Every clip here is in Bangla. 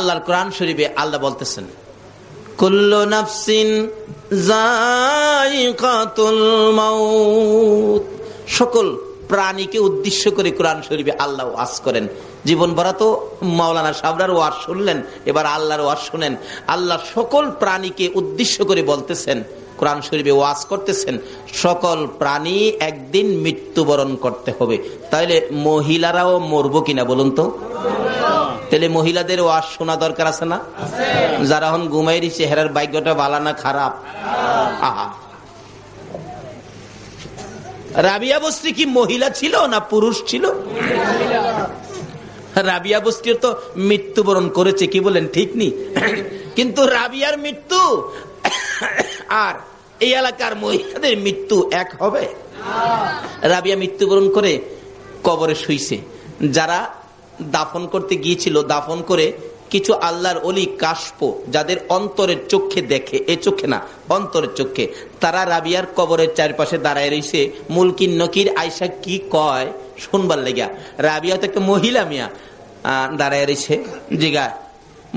আল্লাহর কোরআন শরীফে আল্লাহ বলতেছেন, কুল্লু নাফসিন যায়িকাতুল মাউত। সকল প্রাণীকে উদ্দেশ্য করে কোরআন শরীফে আল্লাহ ওয়াজ করেন। জীবন ভরা তো মাওলানা সাহেবরার ওয়াজ শুনলেন, এবার আল্লাহর ওয়াজ শুনেন। আল্লাহ সকল প্রাণীকে উদ্দেশ্য করে বলতেছেন, কোরআন শরীফে ওয়াজ করতেছেন, সকল প্রাণী একদিন মৃত্যুবরণ করতে হবে। তাহলে মহিলারাও মরবো কিনা বলুন তো? তাহলে মহিলাদের ওয়াজ শোনা দরকার আছে না? যারা এখন ঘুমাইরি চেহারার ভাগ্যটা ভালো না খারাপ? আহা, রাবিয়া বস্তি কি মহিলা ছিল না পুরুষ ছিল? রাবিয়া বস্তির তো মৃত্যুবরণ করেছে, কি বলেন ঠিক নেই? কিন্তু রাবিয়ার মৃত্যু আর এই এলাকার মহিলাদের মৃত্যু এক হবে? রাবিয়া মৃত্যুবরণ করে কবরে শুইছে। যারা দাফন করতে গিয়েছিল, দাফন করে কিছু আল্লাহর ওলি কাশফ, যাদের অন্তরের চোখে দেখে, এ চোখে না অন্তরের চোখে, তারা রাবিয়ার কবরের চারপাশে দাঁড়ায় রয়েছে। মুলকিন নকির আয়সা কি কয় শুনবার লেগা। রাবিয়া তো একটা মহিলা মিয়া, দাঁড়ায় রয়েছে। জিগায়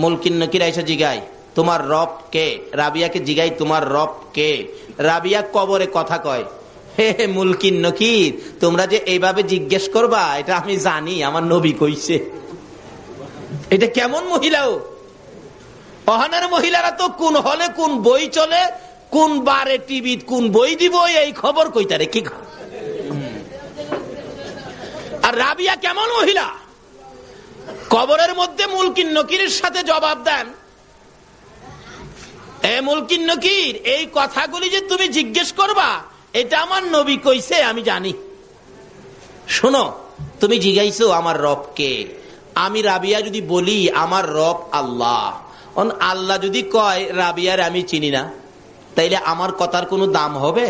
মুলকিন নকির আয়সা, জিগায় তোমার রব কে? রাবিয়াকে জিগাই তোমার রব কে? রাবিয়া কবরে কথা কয়, হে হে মুলকিন নকির, তোমরা যে এইভাবে জিজ্ঞেস করবা এটা আমি জানি, আমার নবী কইছে। এটা কেমন মহিলাও? অহানের মহিলারা তো কোন হলে কোন বই চলে, কোন বারে টিভি কোন বই দিব এই খবর কইতারে কি। আর রাবিয়া কেমন মহিলা? কবরের মধ্যে মুলকিন নকিরের সাথে জবাব দেন, এ মুলকিন নকির, এই কথাগুলি যে তুমি জিজ্ঞেস করবা এটা আমার নবী কইছে আমি জানি। শোনো, তুমি জিজ্ঞাইছো আমার রবকে, আমি রাবিয়া যদি বলি আমার রব আল্লাহ, আল্লাহ যদি কয় রাবিয়ার আমি চিনি না, তাইলে আমার কথার কোনো দাম হবে?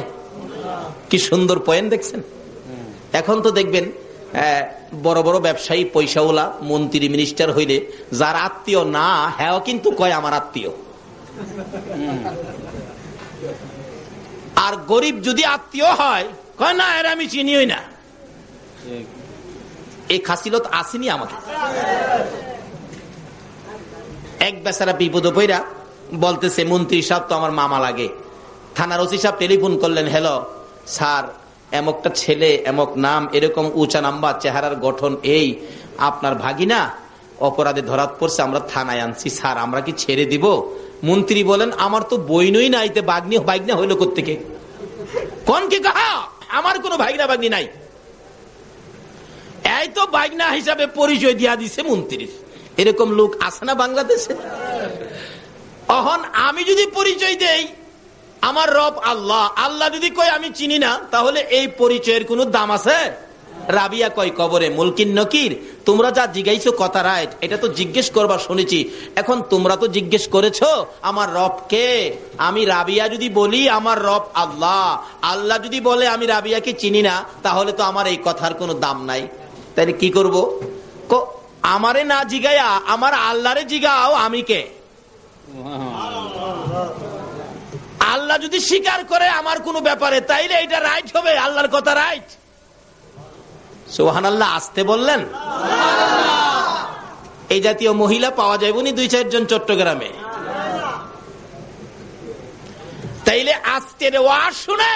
কি সুন্দর পয়েন্ট দেখছেন। এখন তো দেখবেন বড় বড় ব্যবসায়ী পয়সাওয়ালা মন্ত্রী মিনিস্টার হইলে যার আত্মীয় না হ্যাঁ কিন্তু কয় আমার আত্মীয়, আর গরিব যদি আত্মীয় হয় কয় না এর আমি চিনিই না। এই খাসিলত আসেনি আমাকে। এক বেচারা বিপদ পইরা বলতেছে, মন্ত্রী সাহেব তো আমার মামা লাগে। থানার ওসি সাহেব টেলিফোন করলেন, হ্যালো স্যার, এমকটা ছেলে, এমক নাম, এরকম উঁচা নাম্বার, চেহারার গঠন এই, আপনার ভাগিনা অপরাধে ধরাত পড়ছে, আমরা থানায় আনছি স্যার, আমরা কি ছেড়ে দিব? মন্ত্রী বলেন, আমার তো বইনই নাই, বাইগনা হইলো কোত্থেকে? কোন কি কাহা, আমার কোনো ভাগনা বাগনি নাই। এই তো বাইগনা হিসাবে পরিচয় দিয়া দিছে মন্ত্রীর। এরকম লোক আছে না বাংলাদেশে? অহন আমি যদি পরিচয় দেই আমার রব আল্লাহ, আল্লাহ যদি কয় আমি চিনি না, তাহলে এই পরিচয়ের কোনো দাম আছে? রাবিয়া কয় কবরে, মুলকিন নকির, তোমরা যা জিজ্ঞাইছো কথা রাইট, এটা তো জিজ্ঞেস করবা শুনেছি। এখন তোমরা তো জিজ্ঞেস করেছো আমার রব কে, আমি রাবিয়া যদি বলি আমার রব আল্লাহ, আল্লাহ যদি বলে আমি রাবিয়াকে চিনি না, তাহলে তো আমার এই কথার কোনো দাম নাই। তাইলে কি করবো? আমারে না জিগায়া আমার আল্লাহরে জিগাও আমি কে। আল্লাহ যদি স্বীকার করে আমার কোনো ব্যাপারে, তাইলে এটা রাইট হবে, আল্লাহর কথা রাইট। সুবহানাল্লাহ, আসতে বললেন। এই জাতীয় মহিলা পাওয়া যাবে নি 2-4 জন চট্টগ্রামে। তাইলে আজকের ওয়াজ শুনে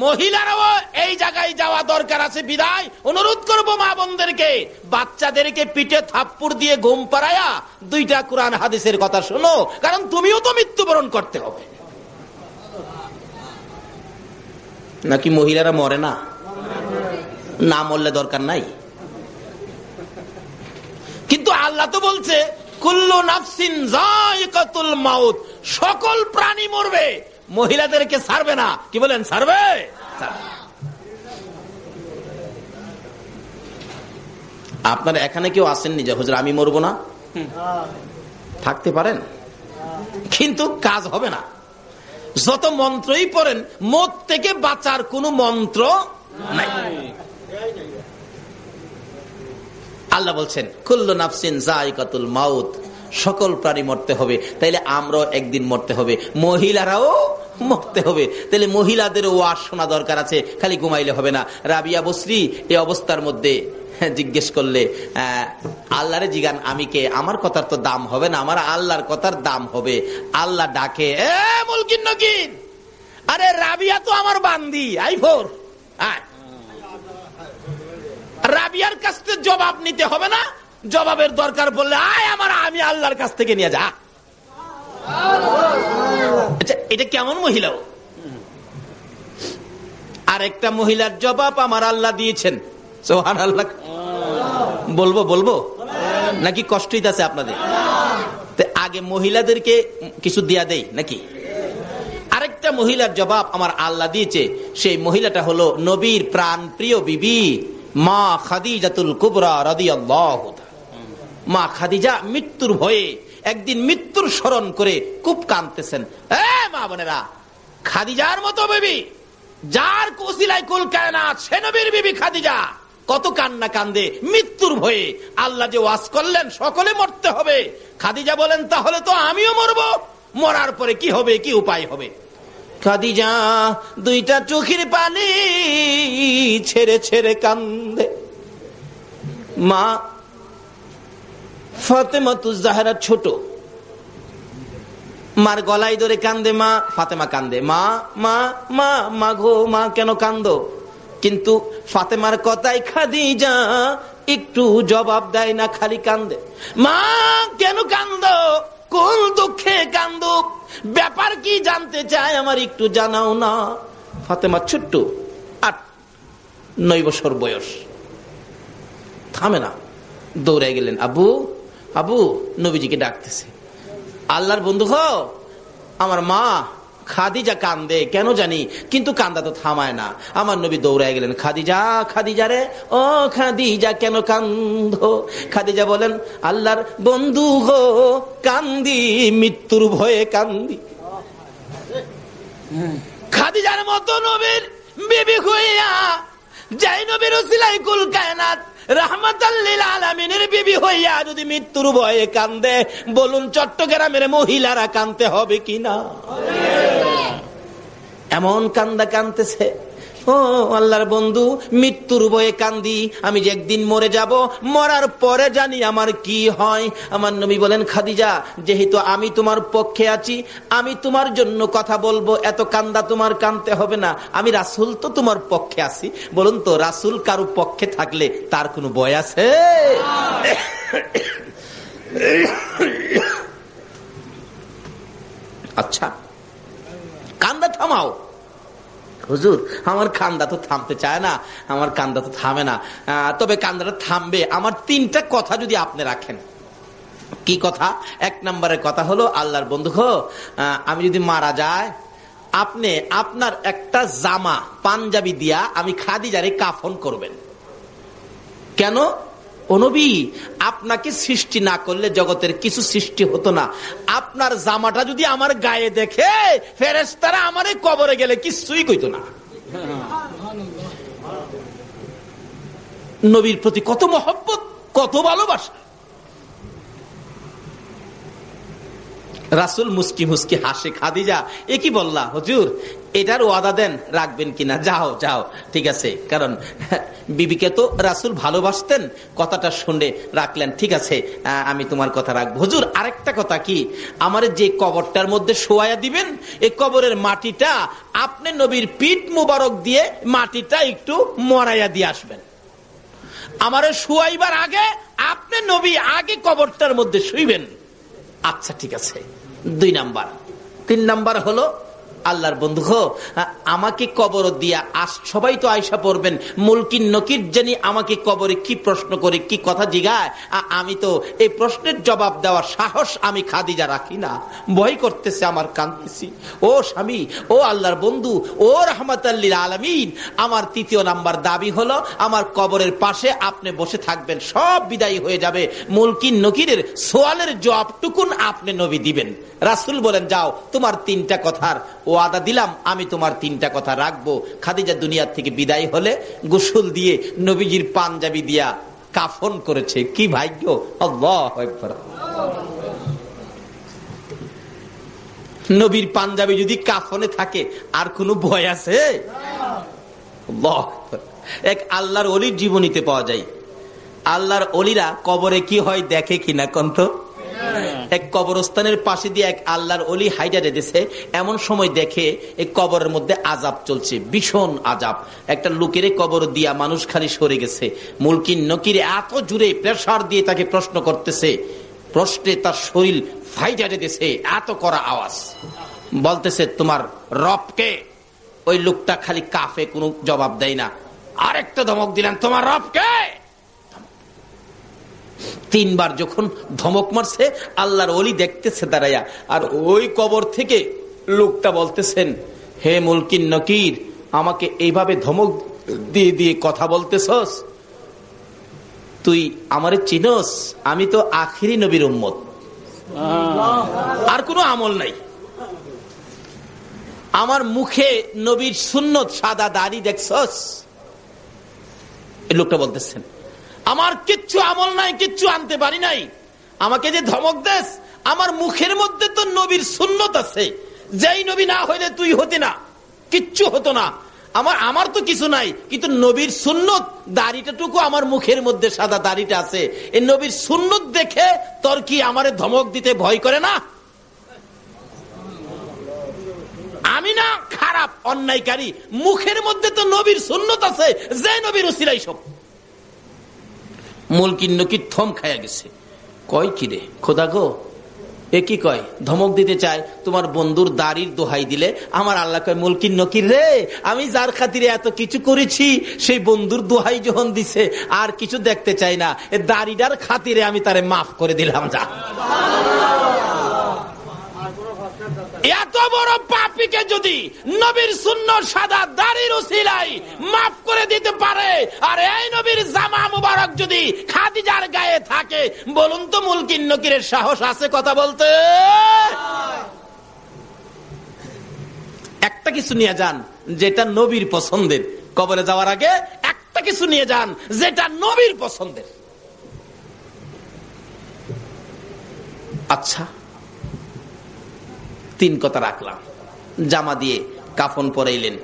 মহিলারাও এই জায়গায় যাওয়া দরকার আছে। বিদায় অনুরোধ করব মা বোনদেরকে, বাচ্চাদেরকে পিঠে থাপ্পড় দিয়ে ঘুম পাড়ায়া 2টা কোরআন হাদিসের কথা শোনো, কারণ তুমিও তো মৃত্যুবরণ করতে হবে। নাকি মহিলারা মরে না? না মরলে দরকার নাই। কিন্তু আল্লাহ তো বলছে কুল্লু নাফসিন যায়িকাতুল মাউত, সকল প্রাণী মরবে, মহিলাদেরকে ছাড়বে না। কি বলেন, ছাড়বে? আপনারা এখানে কেউ আসেননি যে হুজুর আমি মরবো না? থাকতে পারেন, কিন্তু কাজ হবে না। যত মন্ত্রই পড়েন, মত থেকে বাঁচার কোন মন্ত্র নাই। আল্লাহ বলছেন কুল্লু নাফসিন যায়িকাতুল মাউত, সকল প্রাণী মরতে হবে। তাইলে আমরাও একদিন মরতে হবে, মহিলারাও মরতে হবে। তাহলে মহিলাদেরও ওয়াজ শোনা দরকার আছে, খালি ঘুমাইলে হবে না। রাবিয়া বসরি এই অবস্থার মধ্যে জিজ্ঞেস করলে আল্লাহরে জিগান আমি কে, আমার কথার তো দাম হবে না, আমার আল্লাহর কথার দাম হবে। আল্লাহ ডাকে, এ মুলকিন নকিন, আরে রাবিয়া তো আমার বান্দি, আই ভোর রাবিয়ার কাছ থেকে জবাব নিতে হবে না, জবাবের দরকার পড়লে আয় আমার, আমি আল্লাহর কাছ থেকে নিয়ে যা। আচ্ছা, এটা কেমন মহিলা? আরেকটা মহিলার জবাব আমার আল্লাহ দিয়েছেন, সুবহানাল্লাহ। বলবো বলবো নাকি কষ্ট হইতাছে আপনাদের? আগে মহিলাদেরকে কিছু দিয়া দেই নাকি? আরেকটা মহিলার জবাব আমার আল্লাহ দিয়েছে, সেই মহিলাটা হলো নবীর প্রাণ প্রিয় বিবি মা খাদিজাতুল কুবরা রাদিয়াল্লাহু তাআলা। মা খাদিজা মৃত্যুর ভয়ে একদিন মৃত্যুর স্মরণ করে খুব কাঁদতেছেন। মা বোনেরা, খাদিজার মতো বিবি, যার ওসিলায় কুল কায়নাত, সে নবীর বিবি খাদিজা কত কান্না কান্দে মৃত্যুর ভয়ে। আল্লাহ যে ওয়াজ করলেন সকলে মরতে হবে, খাদিজা বলেন তাহলে তো আমিও মরবো, মরার পরে কি হবে, কি উপায় হবে? খাদিজা দুইটা চোখের পানি ছেড়ে ছেড়ে কান্দে। মা ফাতেমাতুজ জাহরা ছোট, মার গলায় ধরে কান্দে মা। ফাতেমা কান্দে, মা মা মা মা গো মা কেন কান্দো? কিন্তু ফাতেমার কথাই খাদিজা একটু জবাব দেয় না, খালি কান্দে। মা কেন কান্দো? কোন দুঃখে কান্দো? ব্যাপার কি জানতে চায়, আমার একটু জানাও না। ফাতেমা ছোট্ট, 8-9 বছর বয়স, থামে না, দৌড়ে গেলেন। আবু আবু, নবীজিকে ডাকতেছে। আল্লাহর বন্ধু হো, আমার মা খাদিজা কান্দে কেন জানি, কিন্তু কান্দা তো থামায় না। আমার নবী দৌড়ায় গেলেন, খাদিজা খাদিজা রে, ও খাদিজা কেন কান্দো? খাদিজা বলেন, আল্লাহর বন্ধু হো কান্দি, মৃত্যুর ভয়ে কান্দি। খাদিজার মতো নবীর বিবি হইয়া, যাই নবীর ওসিলায় কুল কায়নাত রাহমাতাল লিল আলামিনের বিবি হইয়া যদি মৃত্যুর ভয়ে কান্দে, বলুন চট্টগ্রামের মহিলারা কান্দতে হবে কিনা? এমন কান্দা কান্দতেছে, ও আল্লাহর বন্ধু মৃত্যুর ভয়ে কান্দি, আমি যে একদিন মরে যাব, মরার পরে জানি আমার কি হয়। আমার নবী বলেন, খাদিজা যেহেতু আমি তোমার পক্ষে আছি, আমি তোমার জন্য কথা বলবো, এত কান্দা তোমার কান্দতে হবে না, আমি রাসূল তো তোমার পক্ষে আছি। বলুন তো, রাসূল কারো পক্ষে থাকলে তার কোনো ভয় আছে? আচ্ছা, কান্দা থামাও। হুজুর আমার কান্দা তো থামতে চায় না, আমার কান্দা তো থামে না, তবে কান্দাটা থামবে আমার 3টা কথা যদি আপনি রাখেন। কি কথা? 1 নম্বরের কথা হলো, আল্লাহর বন্ধু হো, আমি যদি মারা যায়, আপনি আপনার একটা জামা পাঞ্জাবি দিয়া আমি খাদিজারে কাফন করবেন। কেন? ও নবী, আপনাকে সৃষ্টি না করলে জগতের কিছু সৃষ্টি হতো না। আপনার জামাটা যদি আমার গায়ে দেখে, ফেরেশতারা আমারে কবরে গেলে কিছুই কইতো না। নবীর প্রতি কত মহব্বত, কত ভালোবাসা। রাসূল মুস্কি মুস্কি হাসে। খাদিজা এ কি বললা হুজুর, এটার ওয়াদা দেন রাখবেন কিনা? যাও যাও, ঠিক আছে, কারণ বিবিকে তো রাসূল ভালোবাসতেন, কথাটা শুনে রাখলেন। ঠিক আছে, আমি তোমার কথা রাখবো। হুজুর আরেকটা কথা, কি আমারে যে কবরটার মধ্যে শোয়ায়া দিবেন, এই কবরের মাটিটা আপনি নবীর পিঠ মুবারক দিয়ে মাটিটা একটু মরাইয়া দিয়ে আসবেন। আমারে শুয়াইবার আগে আপনি নবী আগে কবরটার মধ্যে শুইবেন। আচ্ছা ঠিক আছে। 2 নাম্বার। 3 নাম্বার হলো, আল্লাহর বন্ধু হো, আমাকে কবর দিয়া সবাই তো আয়সা পড়বেন, মুলকিন নকির জানি আমাকে কবরে কি প্রশ্ন করে, কি কথা জিগায়, আমি তো এই প্রশ্নের জবাব দেওয়ার সাহস আমি খাদিজা রাখি না, ভয় করতেছে, আমার কাঁদতেছি। ও স্বামী, ও আল্লাহর বন্ধু, ও রাহমাতাল লিল আলামিন, আমার 3য় নাম্বার দাবি হলো, আমার কবরের পাশে আপনি বসে থাকবেন, সব বিদায়ী হয়ে যাবে, মুলকিন নকিরের সোয়ালের জবাবটুকুন আপনি নবী দিবেন। রাসূল বলেন, যাও, তোমার 3টা কথার ওয়াদা দিলাম, আমি তোমার 3টা কথা রাখবো। খাদিজা দুনিয়ার থেকে বিদায় হলে গোসল দিয়ে নবীজির পাঞ্জাবি দিয়া কাফন করেছে। কি ভাগ্য! আল্লাহু আকবার। নবীর পাঞ্জাবি যদি কাফনে থাকে আর কোনো ভয় আছে? আল্লাহু আকবার। এক আল্লাহর ওলির জীবনীতে পাওয়া যায়, আল্লাহর ওলিরা কবরে কি হয় দেখে কিনা কন্ত? এক কবরস্থানের পাশে দিয়ে এক আল্লাহর ওলি হাইডা দিতেছে, এমন সময় দেখে এই কবরের মধ্যে আযাব চলছে, ভীষণ আযাব। একটা লোকের কবর দিয়া মানুষ খালি সরে গেছে। মুলকিন নকির এত জুড়ে প্রেসার দিয়ে তাকে প্রশ্ন করতেছে, প্রশ্নে তার শরীর ফাইটা দিতেছে, এত করা আওয়াজ। বলতেছে তোমার রবকে? ওই লোকটা খালি কাফে, কোনো জবাব দেয় না। আরেকটা ধমক দিলেন, তোমার রবকে? তিনবার যখন ধমক মারছে, আল্লাহর ওলি দেখতেছে দাঁড়াইয়া, আর ওই কবর থেকে লোকটা বলতেছেন, হে মুলকিন নকির, আমাকে এইভাবে ধমক দিয়ে দিয়ে কথা বলতেছস? তুই আমারে চিনস? আমি তো আখিরি নবীর উম্মত, আর কোনো আমল নাই। আমার মুখে নবীর সুন্নত, সাদা দাড়ি দেখছস? এই লোকটা বলতেছেন, আমার কিচ্ছু আমল নাই, কিচ্ছু আনতে পারি নাই, আমাকে যে ধমক দেস, আমার মুখের মধ্যে তো নবীর সুন্নত আছে, যেই নবী না হইলে তুই হতি না, কিচ্ছু হতো না। আমার তো কিছু নাই, কিন্তু নবীর সুন্নত, দাড়িটাটুকু আমার মুখের মধ্যে সাদা দাড়িটা আছে, এই নবীর সুন্নত দেখে তোর কি আমারে ধমক দিতে ভয় করে না? আমি না খারাপ অন্যায়কারী, মুখের মধ্যে তো নবীর সুন্নত আছে, যে নবীর উসিলাই সব। মুলকিন নকির থম খায়া গেছে, কয় কি রে খোদা গো, এ কি কয়? ধমক দিতে চায়, তোমার বন্ধুর দাড়ির দোহাই দিলে আমার আল্লাহ কয়, মুলকিন নকির রে, আমি যার খাতিরে এত কিছু করেছি, সেই বন্ধুর দোহাই যখন দিছে, আর কিছু দেখতে চাই না, এ দাড়িটার খাতিরে আমি তারে মাফ করে দিলাম। যা, এত বড় পাপীকে যদি নবীর সুন্নত সাদা দাড়ির উসিলাই মাফ করে দিতে পারে, আর এই নবীর জামা মুবারক যদি খাদিজার গায়ে থাকে, বলুন তো মুলকিন নকিরের সাহস আছে কথা বলতে? একটা কিছু নিয়ে যান যেটা নবীর পছন্দের, কবরে যাওয়ার আগে একটা কিছু নিয়ে যান যেটা নবীর পছন্দের। আচ্ছা, তিন কথা রাখলাম। জামা দিয়ে কাফন পরাইলেন,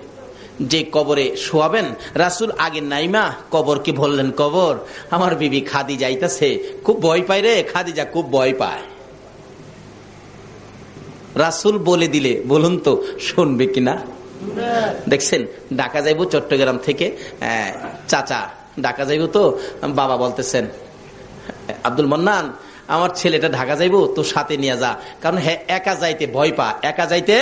যে কবরে শোয়াবেন, রাসূল আগে নাইমা কবরকে বললেন, কবর, আমার বিবি খাদিজা যাইতেছে, খুব ভয় পায় রে, খাদিজা খুব ভয় পায়। রাসূল বলে দিলে বলুন তো শুনবে কিনা? দেখছেন, ঢাকা যাইব চট্টগ্রাম থেকে, চাচা ঢাকা যাইব, তো বাবা বলতেছেন, আব্দুল মান্নান, আমার ছেলেটা ঢাকা যাইব, তো সাথে নিয়ে যা, কারণ হ্যাঁ একা যাইতে ভয় পা, একা যাইতে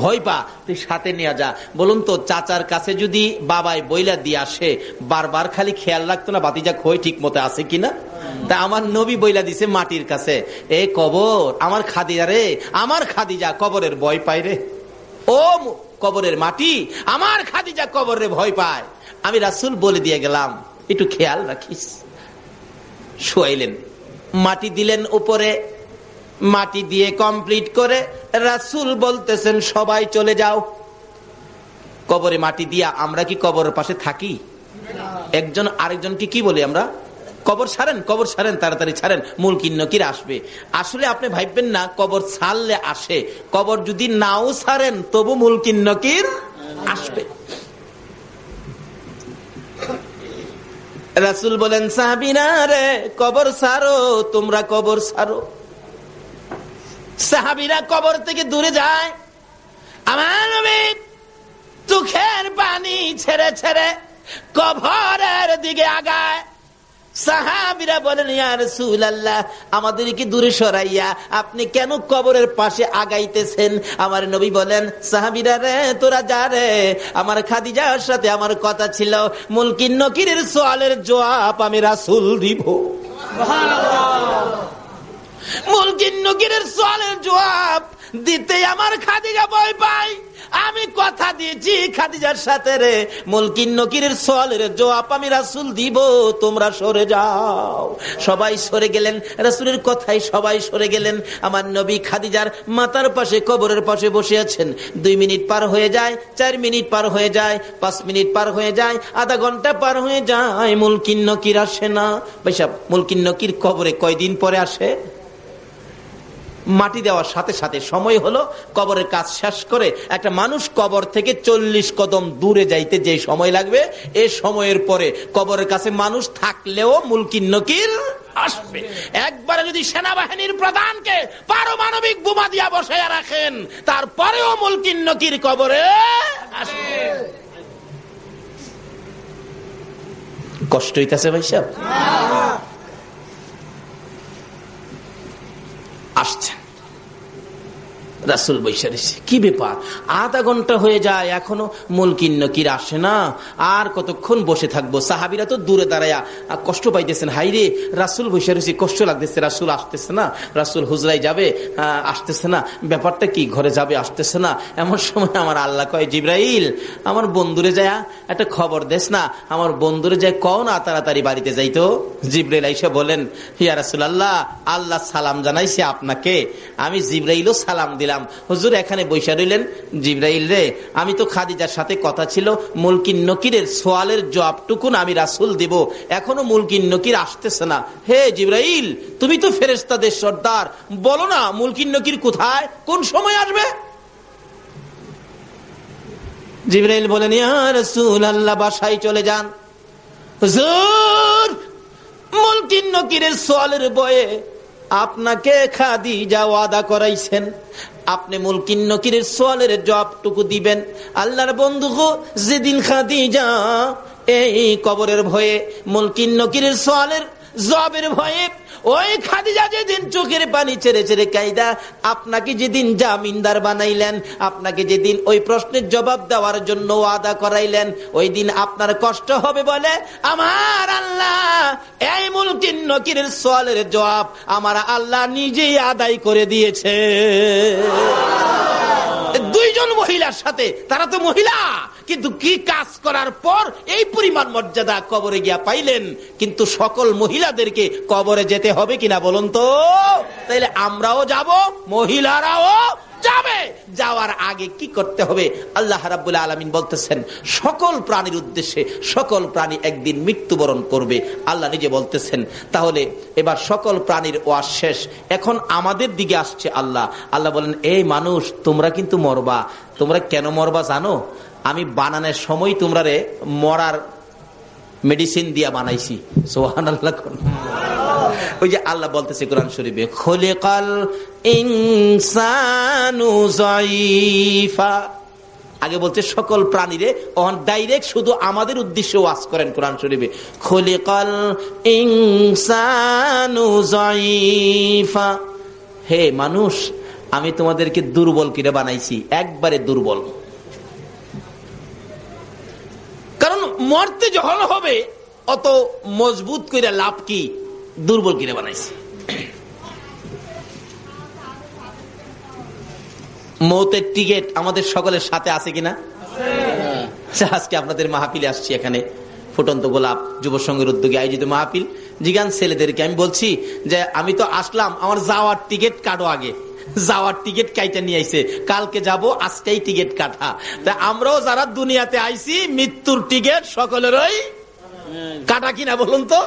ভয় পা, তুই সাথে নিয়ে যা। বলুন তো চাচার কাছে যদি বাবাই বইলা দিয়ে আসে, বারবার খালি খেয়াল রাখতো না বাতিজা খই ঠিক মতো আছে কিনা? তা আমার নবী বইলা দিছে মাটির কাছে, এ কবর, আমার খাদিজা রে, আমার খাদিজা কবরের ভয় পায় রে, ও কবরের মাটি, আমার খাদিজা কবরের ভয় পায়, আমি রাসূল বলে দিয়ে গেলাম, একটু খেয়াল রাখিস। শোয়াইলেন, মাটি দিলেন উপরে, মাটি দিয়ে কমপ্লিট করে রাসূল বলতেছেন, সবাই চলে যাও। কবরে মাটি দিয়া আমরা কি কবরের পাশে থাকি? একজন আরেকজনকে কি বলি আমরা? কবর ছাড়েন, কবর ছাড়েন, তাড়াতাড়ি ছাড়েন, মুলকিন নকির আসবে। আসলে আপনি ভাববেন না কবর ছাড়লে আসে, কবর যদি নাও ছাড়েন তবু মুলকিন নকির আসবে। রাসূল বলেন, সাহাবীরা রে, কবর ছাড়ো, তোমরা কবর ছাড়ো। সাহাবীরা কবর থেকে দূরে যায়, আমার নবী চোখের পানি ছেড়ে ছেড়ে কবরের দিকে আগায়। সাহাবীরা বলেন, ইয়া রাসূলুল্লাহ, আমাদেরকে দূরে সরাইয়া আপনি কেন কবরের পাশে আগাইতেছেন? আমার নবী বলেন, সাহাবীরা রে, তোরা যা রে, আমার খাদিজার সাথে আমার কথা ছিল, মুলকিন নকিরের সওয়ালের জবাব আমি রাসূল দিব। মুলকিন নকিরের সওয়ালের জবাব দিতে আমার খাদিজা ভয় পায়। আমি কথা দিয়েছি খাদিজার সাথে রে, মুলকিন নকিরের সওয়ালের জবাব আমি রাসূল দিব, তোমরা সরে যাও। সবাই সরে গেলেন, রাসূলের কথাই সবাই সরে গেলেন। আমার নবী খাদিজার মাথার পাশে কবরের পাশে বসে আছেন। 2 মিনিট পার হয়ে যায়, 4 মিনিট পার হয়ে যায়, 5 মিনিট পার হয়ে যায়, আধা ঘন্টা পার হয়ে যায়, মুলকিন নকির আসে না। ভাই সাহেব, মুলকিন নকির কবরে কয়দিন পরে আসে? মাটি দেওয়ার সাথে সাথে সময় হলো, কবরের কাজ শেষ করে একটা মানুষ কবর থেকে 40 কদম দূরে যাইতে যে সময় লাগবে, এ সময়ের পরে কবরের কাছে মানুষ থাকলেও মুনকির নকির আসবে। একবারে যদি সেনাবাহিনীর প্রধানকে পারমাণবিক বোমা দিয়া বসাইয়া রাখেন, তারপরেও মুনকির নকির কবরে আসবে। কষ্ট হইতেছে ভাই সাহেব? আসছেন রাসূল বৈশা রয়েছে, কি ব্যাপার আধা ঘন্টা হয়ে যায় এখনো মুনকির নকির আসে না, আর কতক্ষণ বসে থাকবো? সাহাবীরা তো দূরে দাঁড়ায়া কষ্ট পাইতেছেন, হাইরে রাসূল বৈশা রয়েছে, কষ্ট লাগতেছে, রাসূল আসতেছে না, রাসূল হুজরায় যাবে আসতেছে না, ব্যাপারটা কি, ঘরে যাবে আসতেছে না। এমন সময় আমার আল্লাহ কয়, জিবরাইল আমার বন্ধুরে যায় একটা খবর দেস না, আমার বন্ধুরে যায় কও না তাড়াতাড়ি বাড়িতে যাইতো। জিবরাইল আইসা বলেন, ইয়া রাসূলুল্লাহ আল্লাহ সালাম জানাইছে আপনাকে, আমি জিবরাইলও সালাম দিলাম। হুজুর এখানে বৈশা রইলেন। জিবরাইল রে, আমি তো খাদিজার সাথে কথা ছিল মুনকির নকিরের সওয়ালের জবাবটুকুন আমি রাসূল দেব, এখনো মুনকির নকির আসতেছে না। হে জিবরাইল, তুমি তো ফেরেশতাদের সর্দার, বলো না মুনকির নকির কোথায়, কোন সময় আসবে? জিবরাইল বলেন, ইয়া রাসূলুল্লাহ বাসায় চলে যান। হুজুর মুনকির নকিরের সওয়ালের বয়ে আপনাকে খাদিজা ওয়াদা করাইছেন, আপনি মুনকির নকিরের সওয়ালের জবাবটুকু দিবেন। আল্লাহর বন্ধু গো, যেদিন খাদিজা এই কবরের ভয়ে মুনকির নকিরের সওয়ালের জবাবের ভয়ে, ওই খাদিজা যেদিন চোখের পানি ছেড়ে ছেড়ে কাইদা আপনাকে যেদিন জামিনদার বানাইলেন, আপনাকে যেদিন ওই প্রশ্নের জবাব দেওয়ার জন্য ওয়াদা করাইলেন, ওই দিন আপনার কষ্ট হবে বলে আমার আল্লাহ এই মুনকির নকিরের সওয়ালের জবাব আমার আল্লাহ নিজেই আদায় করে দিয়েছে। দুইজন মহিলার সাথে, তারা তো মহিলা, কিন্তু কি কাজ করার পর এই পরিমাণ মর্যাদা কবরে গিয়া পাইলেন। কিন্তু সকল মহিলাদেরকে কবরে যেতে হবে কিনা বলুন তো? তাইলে আমরাও যাব, মহিলারাও যাবে। যাওয়ার আগে কি করতে হবে? আল্লাহ রাব্বুল আলামিন বলতেছেন সকল প্রাণীর উদ্দেশ্যে, সকল প্রাণী একদিন মৃত্যুবরণ করবে। আল্লাহ নিজে বলতেছেন, তাহলে এবার সকল প্রাণীর ওয়াজ শেষ, এখন আমাদের দিকে আসছে আল্লাহ। আল্লাহ বলেন, এই মানুষ তোমরা কিন্তু মরবা। তোমরা কেন মরবা জানো? আমি বানানোর সময় তোমরা রে মরার মেডিসিন দিয়া বানাইছি। সুবহানাল্লাহ। ওই যে আল্লাহ বলতেছে কোরআন শরীফে, খলিকাল ইনসানু যায়ীফা, আগে বলছে সকল প্রাণীরে, অন ডাইরেক্ট শুধু আমাদের উদ্দেশ্যে ওয়াজ করেন কোরআন শরীফে, খলিকাল ইনসানু যায়ীফা, হে মানুষ আমি তোমাদেরকে দুর্বল করে বানাইছি, একবারে দুর্বল। কারণ মরতে যখন হবে অত মজবুত করে লাভ কি, দুর্বল করে বানাইছি। মৌতের টিকেট আমাদের সকলের সাথে আছে কিনা? আজকে আপনাদের মাহফিলে আসছি, এখানে ফুটন্ত গোলাপ যুব সংঘের উদ্যোগে আয়োজিত মাহফিল। জিগান ছেলেদেরকে আমি বলছি যে আমি তো আসলাম, আমার যাওয়ার টিকিট কাটো, আগে যাওয়ার টিকিট কাইটা নিয়ে আইছে, কালকে যাব, আজকেই টিকিট কাটা। তা আমরাও যারা দুনিয়াতে আইছি মৃত্যুর টিকিট সকলেরই কাটা কিনা বলুন তো?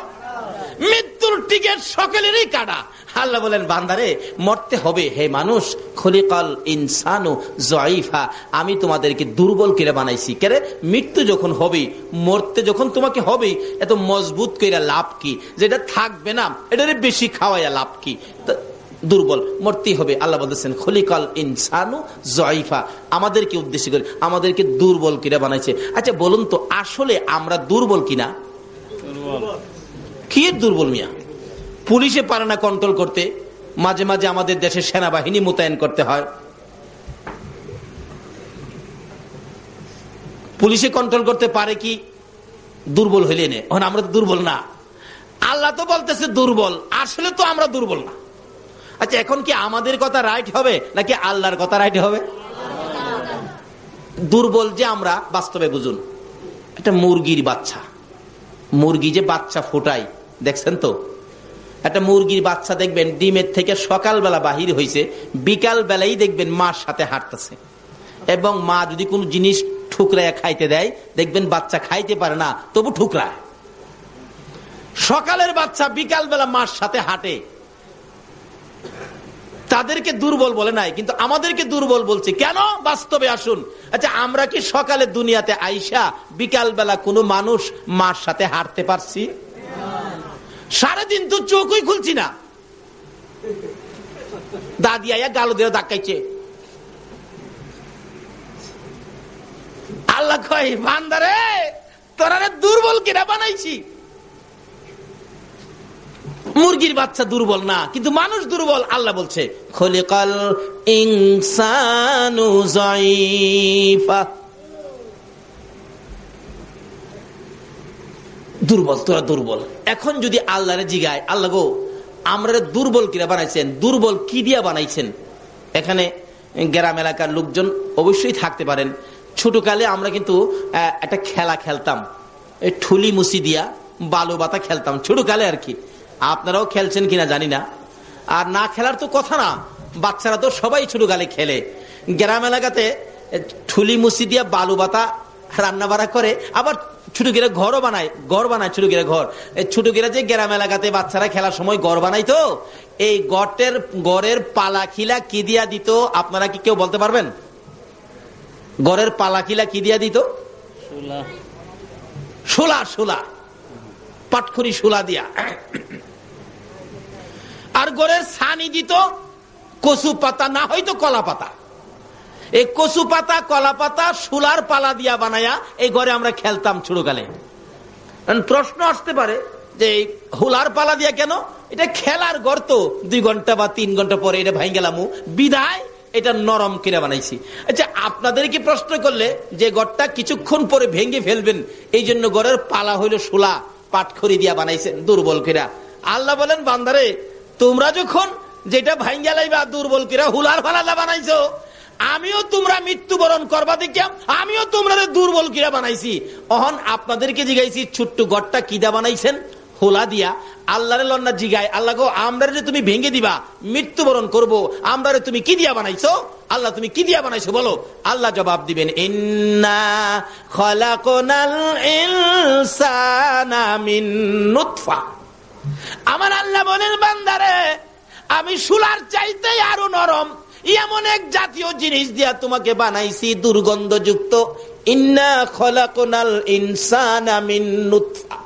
মৃত্যুর টিকিট সকলেরই কাটা। আল্লাহ বলেন, বান্দারে মরতে হবে। হে মানুষ, খলিকাল ইনসানু যায়ীফা, আমি তোমাদেরকে দুর্বল করে বানাইছি। কেরে? মৃত্যু যখন হবে, মরতে যখন তোমাকে হবে, এত মজবুত করে লাভ কি? যেটা থাকবে না এটারে বেশি খাওয়াইয়া লাভ কি? দুর্বল, মরতেই হবে। আল্লাহ বলতেছেন খলিকাল ইনসানু যায়ীফা, আমাদেরকে উদ্দেশ্য করে আমাদেরকে দুর্বল করে বানাইছে। আচ্ছা বলুন তো, আসলে আমরা দুর্বল কিনা? কি দুর্বল মিয়া? পুলিশে পারে না কন্ট্রোল করতে, মাঝে মাঝে আমাদের দেশে সেনাবাহিনী মোতায়েন করতে হয়। পুলিশে কন্ট্রোল করতে পারে কি? দুর্বল হইলে নে, আমরা তো দুর্বল না। আল্লাহ তো বলতেছে দুর্বল, আসলে তো আমরা দুর্বল না। আচ্ছা এখন কি আমাদের কথা রাইট হবে নাকি আল্লাহর কথা রাইট হবে? দুর্বল যে আমরা, বাস্তবে বুঝুন, একটা মুরগির বাচ্চা, মুরগি যে বাচ্চা ফোটায় দেখছেন তো? একটা মুরগির বাচ্চা দেখবেন ডিমের থেকে সকালবেলা বাহির হয়েছে, বিকাল বেলায় দেখবেন মার সাথে হাঁটতেছে, এবং মা যদি কোনো জিনিস ঠুকরায় খাইতে দেয় দেখবেন বাচ্চা খাইতে পারে না, তবু ঠুকরায়। সকালের বাচ্চা বিকাল বেলা মার সাথে হাঁটে, তাদেরকে দুর্বল বলে নাই, কিন্তু আমাদেরকে দুর্বল বলছে কেন? বাস্তবে আসুন। আচ্ছা, আমরা কি সকালে দুনিয়াতে আইসা বিকাল বেলা কোনো মানুষ মার সাথে হাঁটতে পারছি? সারাদিন তো চোখই খুলছি না, দাদি আয়া গালো দিয়ে ধাক্কাইছে। আল্লাহ কয়, বান্দারে তোরা দুর্বল কিনা বানাইছি। মুরগির বাচ্চা দুর্বল না, কিন্তু মানুষ দুর্বল। আল্লাহ বলছে খলিকাল ইনসানু যায়ীফা, দুর্বল, তোরা দুর্বল। এখন যদি আল্লাহরে জিগায়, আল্লাহ গো আমরা দুর্বল কিনা বানাইছেন, দুর্বল কি দিয়া বানাইছেন? এখানে গ্রাম এলাকার লোকজন অবশ্যই থাকতে পারেন। ছোটকালে আমরা কিন্তু একটা খেলা খেলতাম, ঠুলি মুসি দিয়া বালু বাতা খেলতাম ছোটকালে আর কি। আপনারাও খেলছেন কিনা জানি না। আর না খেলার তো কথা না, বাচ্চারা তো সবাই ছোটকালে খেলে। গ্রাম এলাকাতে ঠুলি মুসি দিয়া বালু বাতা রান্না বাড়া করে, আবার ছোট গিরা ঘরও বানায়, ঘর বানায় ছোট গিরা ঘর। ছোট গিরা যে গ্রাম এলাকাতে বাচ্চারা খেলার সময় ঘর বানাই, তো এই গড়ের পালা খিলা কি দিয়া দিত আপনারা কি কেউ বলতে পারবেন? গড়ের পালা খিলা কি দিয়া দিত? শোলা, শোলা, পাটখড়ি শোলা দিয়া। আর গড়ের ছানি দিত কচু পাতা, না হয়তো কলা পাতা। এই কচু পাতা, কলা পাতা, শোলার পালা দিয়া বানায়া এই ঘরে আমরা খেলতাম ছোটকালে। প্রশ্ন আসতে পারে যে হুলার পালা দিয়া কেন? এটা খেলার ঘর, তো 2 ঘন্টা বা 3 ঘন্টা পরে এটা ভাঙ গেলাম, বিদায় এটা নরম কিনে বানাইছি। আচ্ছা, আপনাদেরকে প্রশ্ন করলে যে ঘরটা কিছুক্ষণ পরে ভেঙে ফেলবেন, এই জন্য ঘরের পালা হইল শোলা, পাটখড়ি দিয়া বানাইছেন দুর্বল কিরা। আল্লাহ বলেন, বান্দারে তোমরা যখন যেটা ভাঙ্গা লাইবা দুর্বল কিরা হুলার ফালাদা বানাইছো, আমিও তোমরা মৃত্যুবরণ করবা দেখিয়া আমিও তোমরা দুর্বল কিরা বানাইছি। অহন আপনাদেরকে জিগাইছি ছোট্ট ঘরটা কিদা বানাইছেন? হোলা দিয়া। আল্লাহরে লন্না জিগায়, আল্লাহ গো আমরা যে তুমি ভেঙে দিবা মৃত্যুবরণ করব, আমরা তুমি কি দিয়া বানাইছো? আল্লাহ তুমি কি দিয়া বানাইছো বলো? আল্লাহ জবাব দিবেন, ইন্না খলাকনাল ইনসানা মিন নুতফা। আমার আল্লাহ বলেন, বান্দারে আমি শোলার চাইতে আরো নরম এমন এক জাতীয় জিনিস দিয়া তোমাকে বানাইছি, দুর্গন্ধযুক্ত। ইন্না খলাকনাল ইনসানা মিন নুতফা,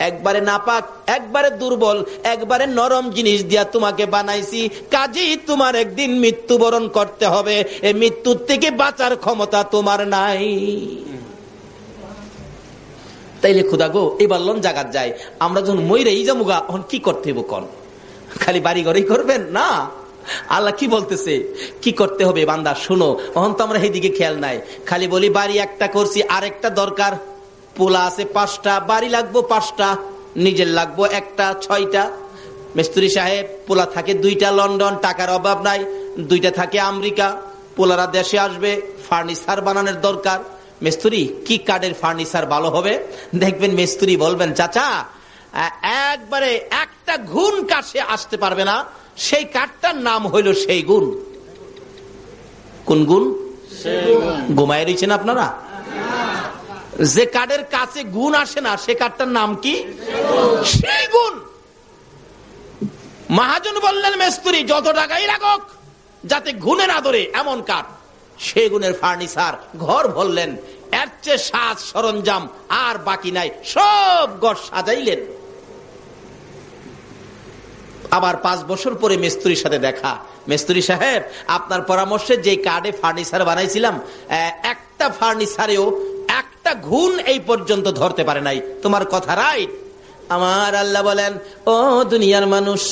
একবারে নাপাক, একবারে দুর্বল, একবারে নরম জিনিস দিয়া তোমাকে বানাইছি। কাজেই তোমার একদিন মৃত্যুবরণ করতে হবে, এই মৃত্যুর থেকে বাঁচার ক্ষমতা তোমার নাই। তাইলে খুদা গো এবার লন জাগাত যায়, আমরা যখন মইরেই যামুগা এখন কি করতে হইব? কন খালি বাড়ি ঘরেই করবেন না? আল্লাহ কি বলতেছে কি করতে হবে? বান্দা শুনো, এখন তো আমরা এইদিকে খেয়াল নাই, খালি বলি বাড়ি একটা করছি, আরেকটা দরকার। পোলা আছে 5টা, বাড়ি লাগবো 5টা, নিজের লাগবো 1টা, 6টা। মিস্ত্রি সাহেব পোলা থাকে 2টা লন্ডন, টাকার অভাব নাই, 2টা থাকে আমেরিকা। পোলারা দেশে আসবে, ফার্নিচার বানানোর দরকার। মিস্ত্রি কি কাঠের ফার্নিচার ভালো হবে? দেখবেন মিস্ত্রি বলবেন, চাচা একবারে একটা গুণ কাছে আসতে পারবে না, সেই কাঠটার নাম হইল সেই গুণ। কোন গুণ? ঘুমায় রয়েছেন আপনারা? যে কাঠের কাছে গুণ আসে না, সে কাঠটার নাম কি? সেই গুণ। মহাজন বললেন, মিস্ত্রি যত টাকাই রাখুক যাতে গুণে না ধরে এমন কাঠ, সেই গুণের ফার্নিচার। ঘর ভরলেন, এর চেয়ে সাজ সরঞ্জাম আর বাকি নাই, সব ঘর সাজাইলেন। আবার 5 বছর পরে মিস্ত্রির সাথে দেখা, মিস্ত্রি সাহেব আপনার পরামর্শে যে কাঠে ফার্নিচার বানাইছিলাম, একটা ফার্নিচারেও একটা ঘুণ এই পর্যন্ত ধরতে পারে নাই। তোমার কথা রাইট। আমার আল্লাহ বলেন, ও দুনিয়ার মানুষ,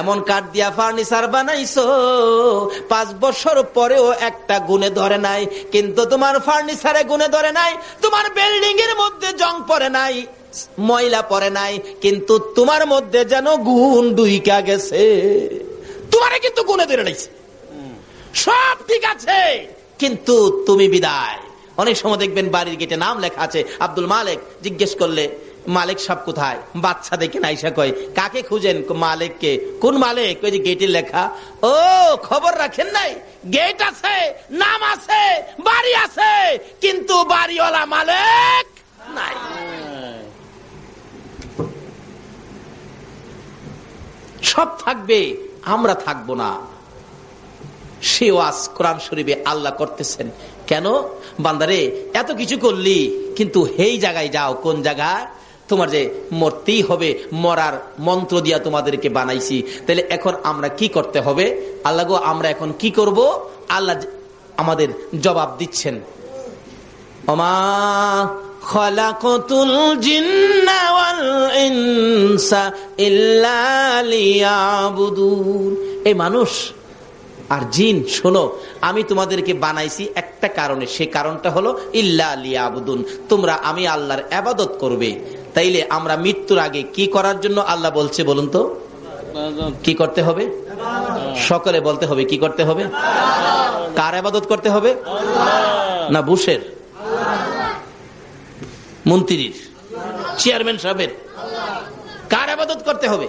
এমন কাঠ দিয়া ফার্নিচার বানাইছো 5 বছর পরেও একটা গুণে ধরে নাই, কিন্তু তোমার ফার্নিচারে গুণে ধরে নাই। তোমার বিল্ডিং এর মধ্যে জং পড়ে নাই, ময়লা পড়ে নাই, কিন্তু তোমার মধ্যে যেন গুণ ঢুইকা গেছে। তোমারে কিন্তু গুণে ধরে নাইছে, সব ঠিক আছে, কিন্তু তুমি বিদায়। অনেক সময় দেখবেন বাড়ির গেটে নাম লেখা আছে আব্দুল মালিক, জিজ্ঞেস করলে মালিক সাহেব কোথায়? বাচ্চা দেখে নাইসা কয়, কাকে খুঁজেন? মালিককে। কোন মালিক? ওই যে গেটে লেখা। ও খবর রাখেন নাই? গেট আছে, নাম আছে, বাড়ি আছে, কিন্তু বাড়িওয়ালা মালিক নাই। সব থাকবে, আমরা থাকবো না। সে ওয়াজ কোরআন শরীফে আল্লাহ করতেছেন। কেন বান্দারে এত কিছু করলি, কিন্তু এই জায়গায় যাও, কোন জায়গা? তোমার যে মরতেই হবে, মরার মন্ত্র দিয়া তোমাদেরকে বানাইছি। তাহলে এখন আমরা কি করতে হবে? আল্লাহ গো, আমরা এখন কি করব? আল্লাহ আমাদের জবাব দিচ্ছেন, ওমা খালাকাতুল জিন্না ওয়াল ইনসা ইল্লা লিয়াবুদুন। এই মানুষ আর জিন, শোনো, আমি তোমাদেরকে বানাইছি একটা কারণে, সে কারণটা হলো ইল্লা লিয়াবুদুন, তোমরা আমি আল্লাহর ইবাদত করবে। তাইলে আমরা মৃত্যুর আগে কি করার জন্য আল্লাহ বলছে বলুন তো? কি করতে হবে? সকলে বলতে হবে, কি করতে হবে? কার ইবাদত করতে হবে? না বুশের, মন্ত্রীর, চেয়ারম্যান সাহেবের? কার ইবাদত করতে হবে?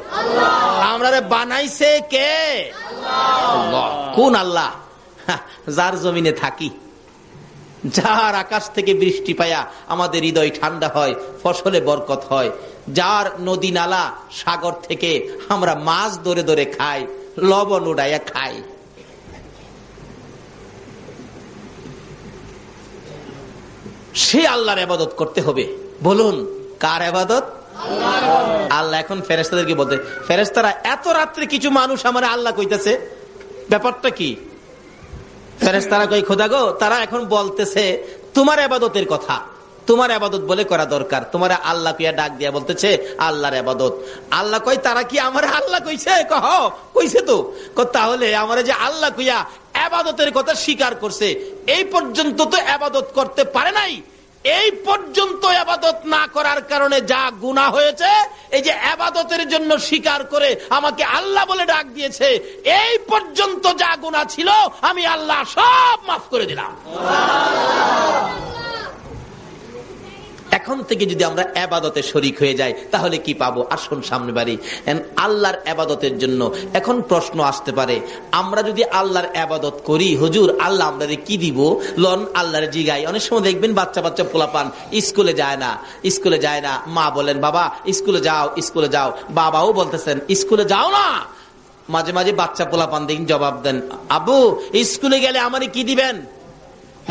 আমরা বানাইছে কে? কোন আল্লাহ? যার জমিনে থাকি, যার আকাশ থেকে বৃষ্টি পায়া আমাদের হৃদয় ঠান্ডা হয়, ফসলে বরকত হয়, যার নদী নালা সাগর থেকে আমরা মাছ ধরে ধরে খাই, লবণ উড়াইয়া খাই। সে আল্লাহর ইবাদত করতে হবে। বলুন কার ইবাদত? আল্লাহ। এখন ফেরেশতাদেরকে বলতে, ফেরেশতারা এত রাত্রে কিছু মানুষ আমার আল্লাহ কইতেছে, ব্যাপারটা কি? ফেরেশতারা কই, খোদা গো, তারা এখন বলতেছে তোমার ইবাদতের কথা, তোমার ইবাদত বলে করা দরকার। তোমার আল্লাহ কইয়া ডাক দিয়া বলতেছে আল্লাহর ইবাদত। আল্লাহ কই, তারা কি আমার আল্লাহ কইছে? কহ কইছে তো। তাহলে আমার যে আল্লাহ কইয়া ইবাদতের কথা স্বীকার করছে, এই পর্যন্ত তো ইবাদত করতে পারে নাই। এই পর্যন্ত ইবাদত না করার কারণে যা গুনাহ হয়েছে, এই যে ইবাদতের জন্য স্বীকার করে আমাকে আল্লাহ বলে ডাক দিয়েছে, এই পর্যন্ত যা গুনাহ ছিল আমি আল্লাহ সব মাফ করে দিলাম। এখন থেকে যদি আমরা ইবাদতে শরীক হয়ে যাই তাহলে কি পাবো? আসুন সামনে বাড়ি। আল্লাহর ইবাদতের জন্য এখন প্রশ্ন আসতে পারে, আমরা যদি আল্লাহর ইবাদত করি, হুজুর আল্লাহ আমাদের কি দিব? লন আল্লাহর জিগাই। অনেক সময় দেখবেন বাচ্চা বাচ্চা পোলাপান স্কুলে যায় না, স্কুলে যায় না, মা বলেন বাবা স্কুলে যাও, স্কুলে যাও, বাবাও বলতেছেন স্কুলে যাও না। মাঝে মাঝে বাচ্চা পোলাপান দেখেন জবাব দেন, আব্বু স্কুলে গেলে আমারে কি দিবেন?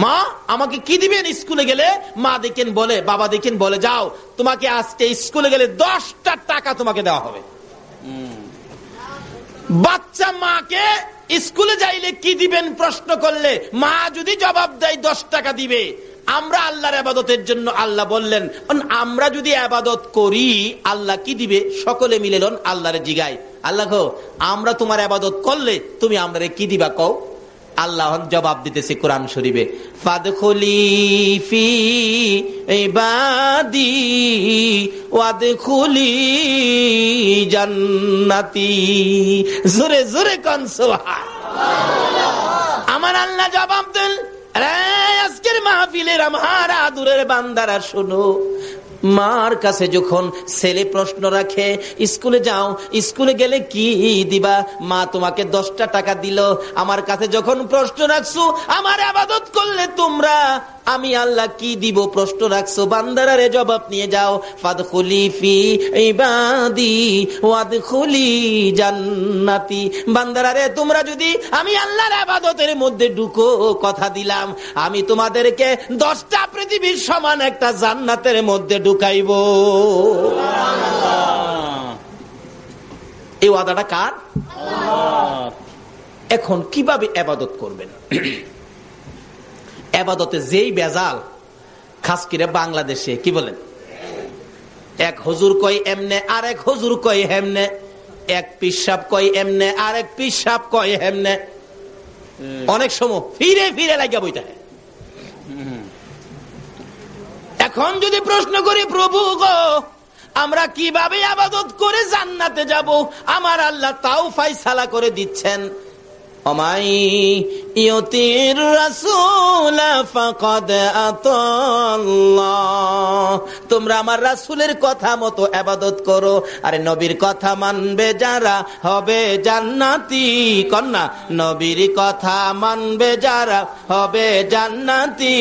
মা আমাকে কি দিবেন স্কুলে গেলে? মা দেখেন বলে, বাবা দেখেন বলে, যাও তোমাকে আজকে স্কুলে গেলে 10টা টাকা তোমাকে দেওয়া হবে। বাচ্চা মাকে স্কুলে যাইলে কি দিবেন প্রশ্ন করলে মা যদি জবাব দেয় 10 টাকা দিবে। আমরা আল্লাহর ইবাদতের জন্য আল্লাহ বললেন, আমরা যদি ইবাদত করি আল্লাহ কি দিবে? সকলে মিলে লন আল্লাহরে জিগাই, আল্লাহ গো আমরা তোমার ইবাদত করলে তুমি আমরারে কি দিবা কও? আল্লাহ জবাব দিতেছে কোরআন শরীফে, ফাদখুলি ফি ইবাদি ওয়াদখুলি জান্নাতি। জোরে জোরে কোন সুবহানাল্লাহ। আমার আল্লাহ জবাব দেন, আরে আজকের মাহফিলের আমার আদুরের বান্দারা শোনো, মার কাছে যখন ছেলে প্রশ্ন রাখে স্কুলে যাও, স্কুলে গেলে কি দিবা? মা তোমাকে 10টা টাকা দিল। আমার কাছে যখন প্রশ্ন রাখছো আমার ইবাদত করলে তোমরা আমি আল্লাহ কি দিব প্রশ্ন রাখছো, বান্দারারে জবাব নিয়ে যাও। ফাদখুলি ফি ইবাদি ওয়াদখুলি জান্নাতি। বান্দারারে তোমরা যদি আমি আল্লাহর ইবাদতের মধ্যে ঢুকো, কথা দিলাম আমি তোমাদেরকে 10টা পৃথিবীর সমান একটা জান্নাতের মধ্যে ঢুকাইব। এই ওয়াদাটা কার? এখন কিভাবে ইবাদত করবেন? ইবাদতে যেই বেজাল, খাস করে বাংলাদেশে কি বলেন, এক হুজুর কয় এমনে, আরেক হুজুর কয় হেমনে, এক পিসাব কয় এমনে, আরেক পিসাব কয় হেমনে, অনেক সময় ফিরে ফিরে লাগিয়া বইতে হয়। এখন যদি প্রশ্ন করি প্রভু গো আমরা কিভাবে ইবাদত করে জান্নাতে যাব, আমার আল্লাহ তাও ফায়সালা করে দিচ্ছেন, ওমাই ইউতির রাসূল ফাকাদ আতাল্লাহ। তোমরা আমার রাসূলের কথা মতো ইবাদত করো, আরে নবীর কথা মানবে যারা হবে জান্নাতি। কন্যা নবীর কথা মানবে যারা হবে জান্নাতি।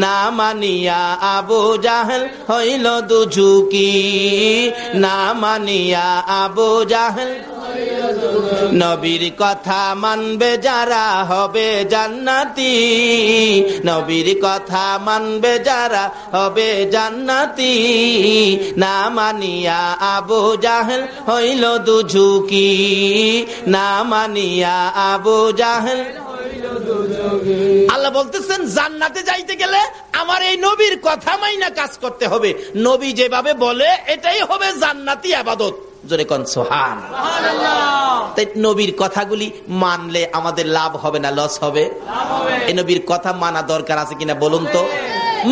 না মানিয়া আবু জাহেল হইল দুঝুকি, না মানিয়া আবু জাহেল হইল দুঝুকি। নবীর কথা মানবে যারা হবে জান্নাতি, নবীর কথা মানবে যারা হবে জান্নাতি। না মানিয়া আবু জাহেল হইল দুঝুকি, না মানিয়া আবু জাহেল। আল্লাহ বলতেছেন জান্নাতে যাইতে গেলে আমার এই নবীর কথা মাইনা কাজ করতে হবে। নবী যেভাবে বলে এটাই হবে জান্নাতি ইবাদত। জোরে কোন সুবহানাল্লাহ। তাই নবীর কথাগুলি মানলে আমাদের লাভ হবে না লস হবে? এই নবীর কথা মানা দরকার আছে কিনা বলুন তো?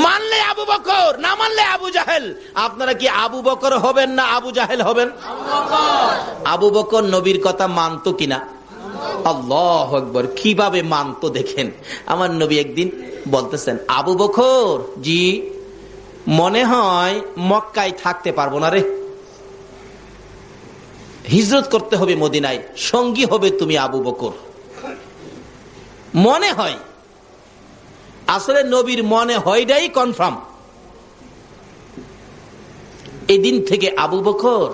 মানলে আবু বকর, না মানলে আবু জাহেল। আপনারা কি আবু বকর হবেন না আবু জাহেল হবেন? আবু বকর নবীর কথা মানতো কিনা? আল্লাহু আকবার, কিভাবে মানতো দেখেন। আমার নবী একদিন বলতেছেন, আবু বকর জি, মনে হয় মক্কায় থাকতে পারবো না রে, হিজরত করতে হবে মদিনায়, সঙ্গী হবে তুমি আবু বকর। মনে হয়, আসলে নবীর মনে হয়টাই কনফার্ম। এই দিন থেকে আবু বকর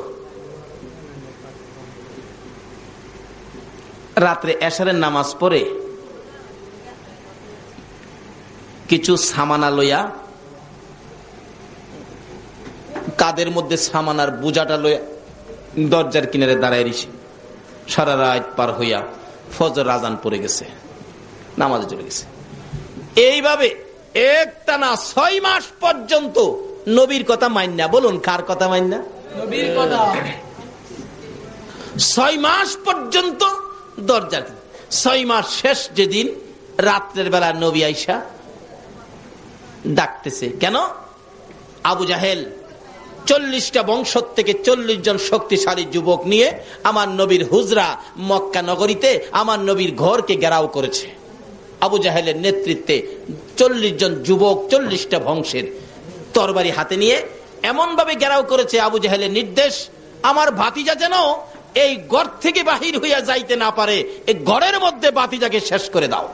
রাত্রে এশারের নামাজ পড়ে কিছু সামানা লইয়া, কাদের মধ্যে সামানার বোঝাটা লইয়া দরজার কিনারে দাঁড়ায় রইছে। সারা রাত পার হইয়া ফজর আজান পড়ে গেছে, নামাজে চলে গেছে। এইভাবে একটানা 6 মাস পর্যন্ত নবীর কথা মাইন্না। বলুন কার কথা মাইন্না? নবীর কথা। 6 মাস পর্যন্ত দরজা। 6 মাস শেষ যেদিন, রাত্রের বেলা নবী আইসা ডাকতেছে। কেন? আবু জাহেল 40টা বংশ থেকে 40 জন শক্তিশালী যুবক নিয়ে আমার নবীর হুজরা মক্কা নগরীতে আমার নবীর ঘরকে ঘেরাও করেছে। আবু জাহেলের নেতৃত্বে 40 জন যুবক 40টা বংশের তরবারি হাতে নিয়ে এমন ভাবে ঘেরাও করেছে। আবু জাহেলের নির্দেশ, আমার ভাতিজা যেন এই ঘর থেকে বাহির হইয়া যাইতে না পারে, এই ঘরের মধ্যে ভাতিজাকে শেষ করে দাও।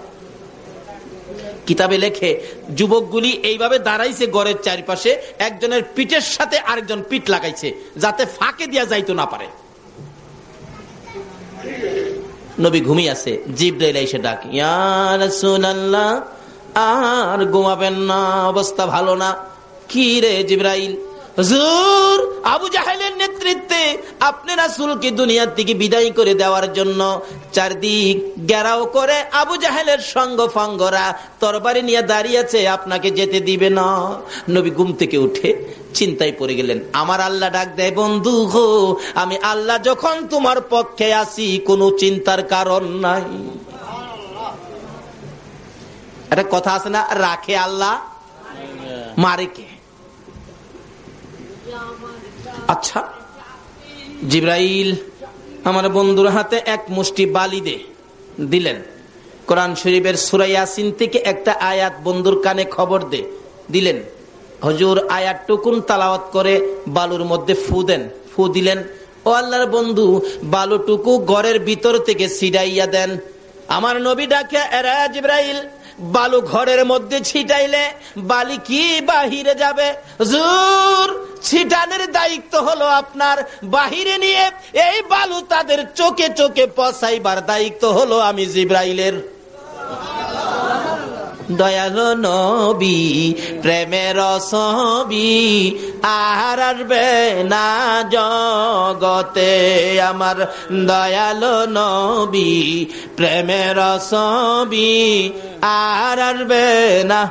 কিতাবে লেখে যুবকগুলি এইভাবে দাঁড়াইছে ঘরের চারপাশে, একজনের পিঠের সাথে আরেকজন পিঠ লাগাইছে যাতে ফাঁকে দিয়া যাইতো না পারে। নবী ঘুমিয়ে আছে, জিবরাইল এসে ডাক, ইয়া রাসূলুল্লাহ আর ঘুমাবেন না, অবস্থা ভালো না। কি রে জিবরাইল? হুজুর, আবু জাহেলের নেতৃত্বে আপনি রাসূলকে দুনিয়া থেকে বিদায় করে দেওয়ার জন্য চারদিক ঘেরাও করে আবু জাহেলের সঙ্গ ফাঙ্গরা তরবারি নিয়ে দাঁড়িয়ে আছে, আপনাকে যেতে দিবে না। নবী ঘুম থেকে উঠে চিন্তায় পড়ে গেলেন। আমার আল্লাহ ডাক দেয়, বন্ধু গো, আমি আল্লাহ যখন তোমার পক্ষে আছি কোনো চিন্তার কারণ নাই। একটা কথা আছে না, রাখে আল্লাহ মারে কে? আচ্ছা, জিবরাইল আমার বন্ধুর হাতে এক মুষ্টি বালি দিলেন। কোরআন শরীফের সূরা ইয়াসিন থেকে একটা আয়াত বন্ধুর কানে খবর দিলেন। হুজুর আয়াতটুকুন তেলাওয়াত করে বালুর মধ্যে ফু দিলেন। ও আল্লাহর বন্ধু, বালুটুকু ঘরের ভিতর থেকে ছিটাইয়া দেন। আমার নবী ডাকে, এরা জিবরাইল, বালু ঘরের মধ্যে ছিটাইলে বালি কি বাহিরে যাবে? হুজুর, ছিটানোর দায়িত্ব হলো আপনার, বাহিরে নিয়ে এই বালু তাদের চোখে চোখে পৌঁছাইবার দায়িত্ব হলো আমি জিবরাইলের। দয়ালো নবী প্রেমের ছবি আর আসবে না জগতে, আমার দয়ালো নবী প্রেমের ছবি আর আসবে না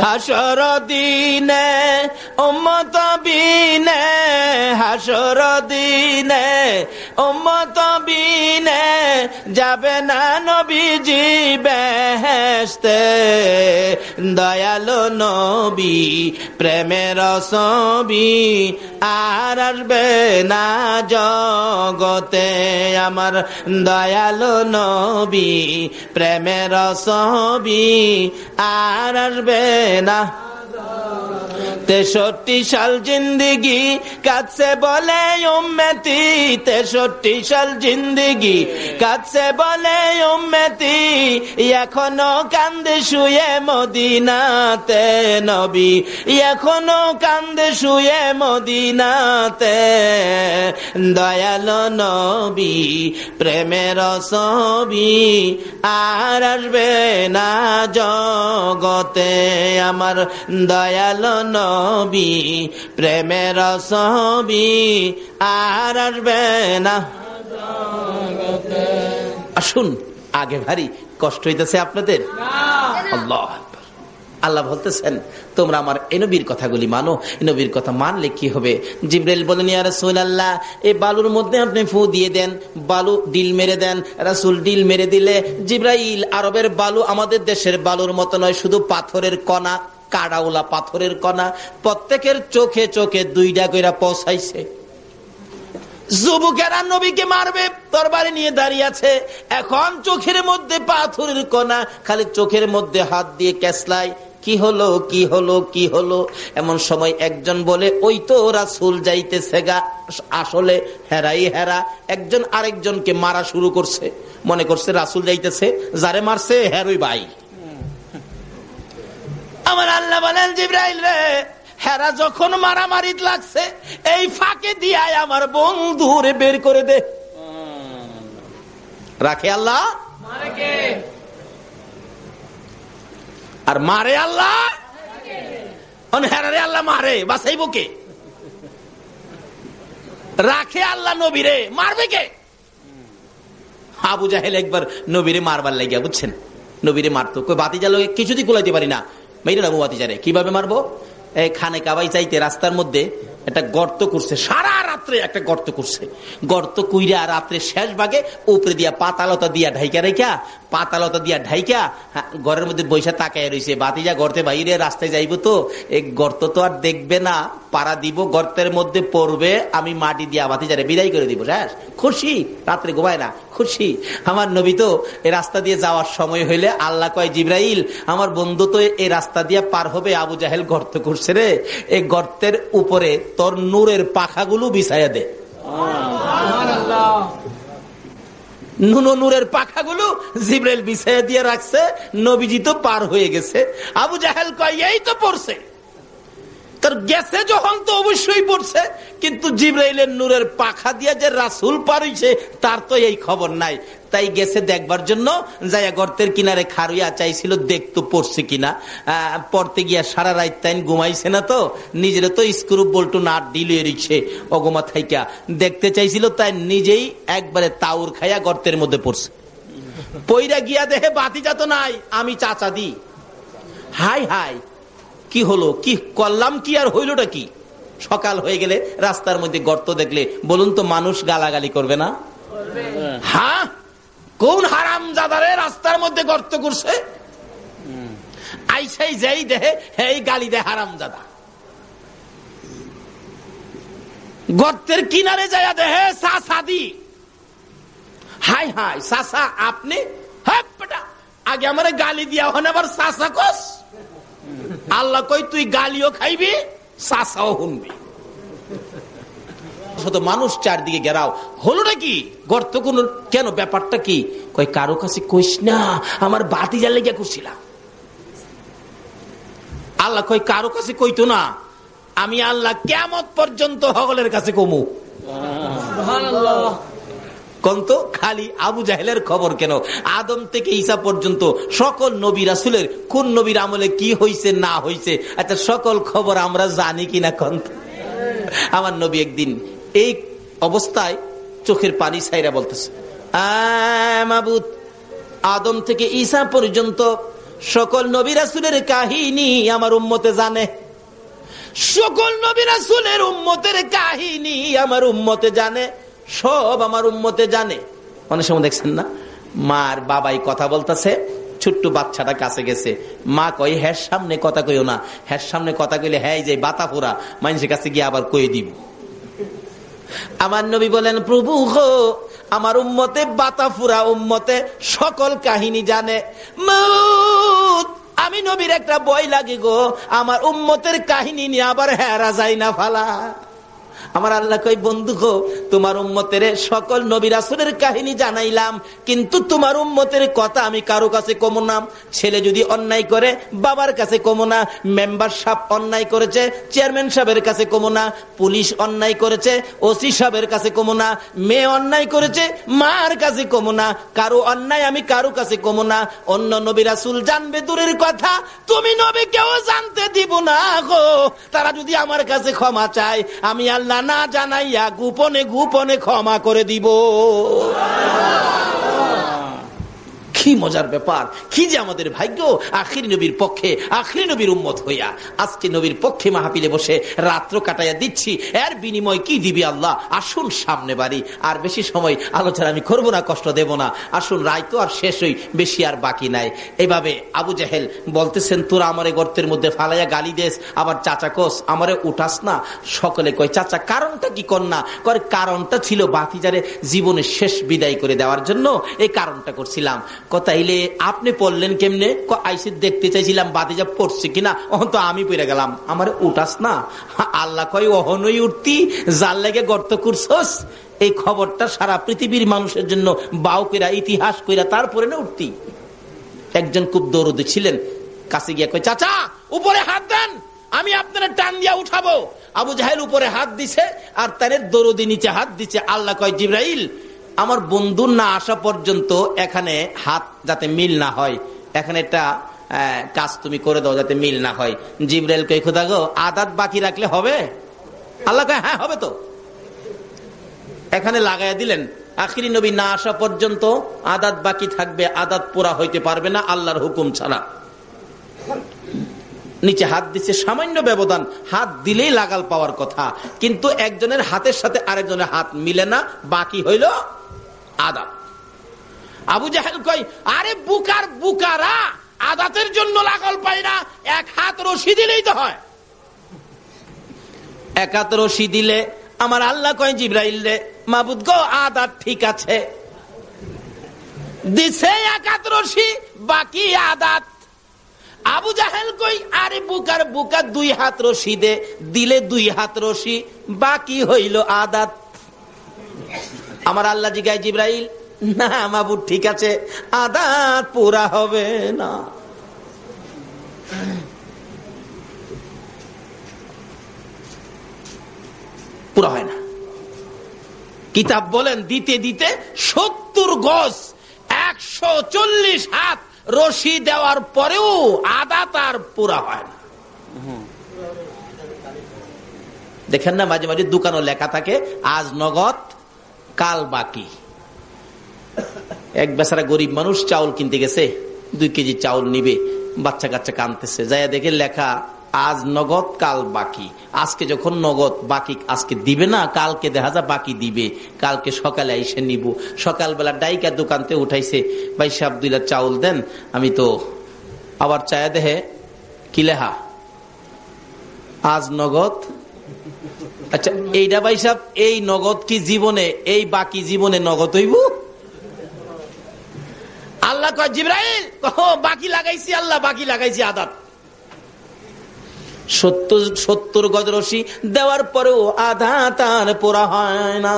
হাসর দিনে উম্মত বিনে, হাসর দিনে উম্মত বিনে যাবে না নবীজি বেহেশতে। দয়ালো নবী প্রেমের ছবি আর আসবে না জগতে, আমার দয়ালো নবী প্রেমের ছবি আর আসবে না। 63 সাল জিন্দেগি কাছে বলে উম্মতি, 63 সাল জিন্দেগি কাছে বলে উম্মতি, এখনো কান্দে শুয়ে মদিনাতে নবী, এখনো কান্দে শুয়ে মদিনাতে। দয়ালো নবী প্রেমের ছবি আর আসবে না জগতে, আমার দয়ালো নবী প্রেমের ছবি আর আসবে না জগতে। আসুন, আগে ভারী কষ্ট হইতেছে আপনাদের? আল্লাহ আল্লাহ বলতেছেন তোমরা আমার এই নবীর কথাগুলি মানো। এই নবীর কথা মানলে কি হবে? জিবরাইল বলেন, ইয়া রাসূলুল্লাহ, এই বালুর মধ্যে আপনি ফু দিয়ে দেন, বালু ডিল মেরে দেন। রাসূল ডিল মেরে দিলে, জিবরাইল আরবের বালু আমাদের দেশের বালুর মতো নয়, শুধু পাথরের কণা, কাড়াওলা পাথরের কণা, প্রত্যেকের চোখে চোখে 2টা কইরা পৌঁছাইছে। যুবকেরা নবীকে মারবে, তরবারি নিয়ে দাঁড়িয়ে আছে, এখন চোখের মধ্যে পাথরের কণা, খালি চোখের মধ্যে হাত দিয়ে ক্যাসলাই, কি হলো কি হলো কি হলো? এমন সময় একজন বলে, ওই তো রাসূল যাইতেছে গা। আসলে হেরাই হেরা, একজন আরেকজনকে মারা শুরু করছে, মনে করছে রাসূল যাইতেছে, যারে মারছে হেরই ভাই। আমার আল্লাহ বলেন, জিবরাইল রে, হেরা যখন মারামারি লাগছে, এই ফাঁকে দিয়ে আমার বন্ধুরে বের করে দে। রাখে আল্লাহ আর মারে আল্লাহ, হেরারে আল্লাহ মারে, বাঁচাইব কে? রাখে আল্লাহ নবীরে, মারবে কে? আবু জাহেল একবার নবীরে মারবার লাগিয়া, বুঝছেন, নবীরে মারতো, কই বাতিজা লোক কিছুতেই কুলাইতে পারি না, মেরে রাখবো বাতিজারে, কিভাবে মারবো? এই খানে কাবাই চাইতে রাস্তার মধ্যে একটা গর্ত করছে, সারা রাত্রে একটা গর্ত করছে, গর্ত কইরা রাত্রে শেষ ভাগে উপরে দিয়া পাতালতা দিয়া ঢাইকা রেখা, পাতালতা দিয়া ঢাইকা ঘরের মধ্যে বৈশা তাকায় রয়েছে। বাতিজা গর্তে বাইরে রাস্তায় যাইব, তো এই গর্ত তো আর দেখবে না, পাড়া দিব, গর্তের মধ্যে পড়বে, আমি মাটি দিয়া বাতিজারে বিদায় করে দিব, শেষ। খুশি, রাত্রে ঘুমায় না, খুশি। আমার নবী তো এই রাস্তা দিয়ে যাওয়ার সময় হইলে আল্লাহ কয়, জিবরাইল, আমার বন্ধু তো এই রাস্তা দিয়ে পার হবে, আবু জাহেল গর্ত করছে রে, এই গর্তের উপরে তোর নূরের পাখাগুলো বিছাইয়া দে। নূরের পাখাগুলো জিবরাইল বিছাইয়া দিয়ে রাখছে, নবীজি তো পার হয়ে গেছে। আবু জাহেল কয়, এই তো পড়ছে, তার গেছে যখন তো অবশ্যই পড়ছে, কিন্তু জিবরাইলের নূরের পাখা দিয়া যে রাসূল পার হইছে তার তো এই খবর নাই। তাই গেছে দেখবার জন্য, যাইয়া গর্তের কিনারে খারুইয়া চাইছিল দেখতো পড়ছে কিনা। পড়তে গিয়া সারা রাত তাইন ঘুমাইছে না, তো নিজের তো স্ক্রু বল্টু না ডিলিয়ে রিচ্ছে অগমা থাইকা দেখতে চাইছিল, তাই নিজেই একবারে তাউর খাইয়া গর্তের মধ্যে পড়ছে। পইরা গিয়া দেখে বাতিজা তো নাই, আমি চাচা দি। হাই হাই, কি হলো, কি করলাম, কি আর হইলটা কি? সকাল হয়ে গেলে রাস্তার মধ্যে গর্ত দেখলে বলুন তো মানুষ গালাগালি করবে না? হ্যাঁ, কোন হারামজাদারে রাস্তার মধ্যে গর্ত করছে? আইসাই যাই দেহে এই গালি দে হারামজাদা। গর্তের কিনারে যাইয়া দেহে সাদি, হাই হাই সাসা আপনি, হ্যাঁ বেটা, আগে আমারে গালি দিয়া হন, আবার সাসা কস। আল্লাহ কই, তুই গালিও খাইবি, সাসাও শুনবি। মানুষ চারদিকে ঘেরাও, হলো নাকি গর্ত কোন, কেন ব্যাপারটা কি? কই কারো কাছে কইস না, আমার বাতিজা লেগে করছিলাম। আল্লাহ কই, কারো কাছে কইতো না, আমি আল্লাহ কিয়ামত পর্যন্ত সকলের কাছে কমু। সুবহানাল্লাহ। কন্ত খালি আবু জাহেলের খবর কেন? আদম থেকে ঈসা পর্যন্ত সকল নবী রাসূলের কোন নবীর আমলে কি হইছে না হইছে, আচ্ছা সকল খবর আমরা জানি কিনা কন্ত? আমার নবী একদিন এই অবস্থায় চোখের পানি ছাইরা বলতেছে, মাবুদ, আদম থেকে ঈসা পর্যন্ত সকল নবী রাসূলের কাহিনী আমার উম্মতে জানে, সকল নবী রাসূলের উম্মতের কাহিনী আমার উম্মতে জানে, সব আমার উম্মতে জানে। অনেক সময় দেখছেন না, মার বাবাই কথা বলতেছে, ছোট্ট বাচ্চাটা কাছে গেছে, মা কই হ্যাঁ সামনে কথা কইও না, হ্যাঁ সামনে কথা কইলে হ্যাঁ যে বাতা পোড়া মানুষের কাছে গিয়ে আবার কই দিব। আমার নবী বলেন, প্রভু গো, আমার উম্মতে বাতা ফুরা উম্মতে সকল কাহিনী জানে। আমি নবীর একটা বই লাগে গো, আমার উম্মতের কাহিনী নিয়ে আবার হেরা যায় না ফালা। আমার আল্লাহ কই, বন্ধু গো, তোমার উম্মতের সকল নবী রাসূলের কাহিনী জানাইলাম, কিন্তু তোমার উম্মতের কথা আমি কারো কাছে কমো না। ছেলে যদি অন্যায় করে বাবার কাছে কমো না, মেম্বার সাহেব অন্যায় করেছে চেয়ারম্যান সাহেবের কাছে কমো না, পুলিশ অন্যায় করেছে ওসি সাহেবের কাছে কমো না, মেয়ে অন্যায় করেছে মার কাছে কমো না, কারো অন্যায় আমি কারো কাছে কমো না। অন্য নবী রাসূল জানবে দূরের কথা, তুমি নবী কেউ জানতে দিব না গো। তারা যদি আমার কাছে ক্ষমা চায়, আমি আল্লাহ না জানাইয়া গোপনে গোপনে ক্ষমা করে দিব। কি মজার ব্যাপার, কি যে আমাদের ভাগ্য, আখিরি নবীর পক্ষে, আখিরি নবীর উম্মত হইয়া আজকে নবীর পক্ষে মাহফিলে বসে রাত্র কাটাইয়া দিচ্ছি। এর বিনিময় কি দিবি আল্লাহ? আসুন সামনে বাড়ি, আর বেশি সময় আলোচনা আমি করবো না, কষ্ট দেব না। আসুন, রায় তো আর শেষ হই, বেশি আর বাকি নাই। এইভাবে আবু জেহেল বলতেছেন, তোরা আমারে গর্তের মধ্যে ফালাইয়া গালি দেস, আবার চাচা কোস আমারে উঠাস না। সকলে কয়, চাচা কারণটা কি কন্যা? করে কারণটা ছিল ভাতিজারে জীবনের শেষ বিদায় করে দেওয়ার জন্য এই কারণটা করছিলাম। তাইলে আপনি পড়লেন কেমনে? আইসি দেখতে চাইছিলাম ভাতিজা পড়ছে কিনা, অহন তো আমি পড়ে গেলাম, আমার উঠাস না। আল্লাহ কয়, অহনই উঠতি, যার লেগে গর্ত করছস। এই খবরটা সারা পৃথিবীর মানুষের জন্য বাউ কইরা, ইতিহাস কইরা তারপরে না উঠতি। একজন খুব দরদি ছিলেন, কাছে গিয়া কয়, চাচা উপরে হাত দেন, আমি আপনার টান দিয়া উঠাবো। আবু জাহেল উপরে হাত দিছে, আর তার দরদি নিচে হাত দিছে। আল্লাহ কয়, জিবরাইল, আমার বন্ধু না আসা পর্যন্ত এখানে হাত যাতে মিল না হয়, এখানে একটা কাজ তুমি করে দাও যাতে মিল না হয়। জিবরাইল কই, খোদা গো, আদাত বাকি রাখলে হবে? আল্লাহ কয়, হ্যাঁ হবে তো। এখানে লাগাইয়া দিলেন, আখিরি নবী না আসা পর্যন্ত আদাত বাকি থাকবে, আদাত পুরা হইতে পারবে না আল্লাহর হুকুম ছাড়া। নিচে হাত দিচ্ছে, সামান্য ব্যবধান, হাত দিলেই লাগাল পাওয়ার কথা, কিন্তু একজনের হাতের সাথে আরেকজনের হাত মিলে না, বাকি হইল আদাত। আবু জাহেল কই, আরে বুকার বুকারা, আদাতের জন্য লাগাল পাই না, এক হাত রশি দিলেই তো হয়। এক হাত রশি দিলে আমার আল্লাহ কয়, জিবরাইল রে, মাবুদ গো, আদাত ঠিক আছে, দিছে এক হাত রশি, বাকি আদাত। আবু জাহেল কই, আরে বুকার বুকা, দুই হাত রশি দে, দিলে দুই হাত রশি, বাকি হইল আদাত। আমার আল্লাহ জিগায়, জিবরাইল, না মাবুদ ঠিক আছে, আদাত পুরা হবে না। পুরা হয় না। কিতাব বলেন, দিতে দিতে 70 গজ 140 হাত রশি দেওয়ার পরেও আদাত আর পুরা হয় না। দেখেন না, মাঝে মাঝে দোকানও লেখা থাকে, আজ নগদ কাল বাকি। এক বেচারা গরিব মানুষ চাউল কিনতে গেছে, 2 কেজি চাউল নিবে, বাচ্চা কাচ্চা কানতেছে, যাইয়া দেখে লেখা আজ নগদ কাল বাকি। আজকে যখন নগদ বাকি আজকে দিবে না, কালকে দেখা যায় বাকি দিবে, কালকে সকালে এসে নিব। সকালবেলা ডাইকা দোকানতে উঠাইছে, ভাই সাহেব 2 লাখ চাউল দেন। আমি তো আবার চায়া দেহে কি লেখা, আজ নগদ। আচ্ছা এইটা ভাই সাহেব, এই নগদ কি জীবনে, এই বাকি জীবনে নগদ হইব? আল্লাহ কয়, জিবরাইল বাকি লাগাইছি, আল্লাহ বাকি লাগাইছি আদাত। 70 গজ রশি দেওয়ার পরেও আধা তার পুরা হয় না।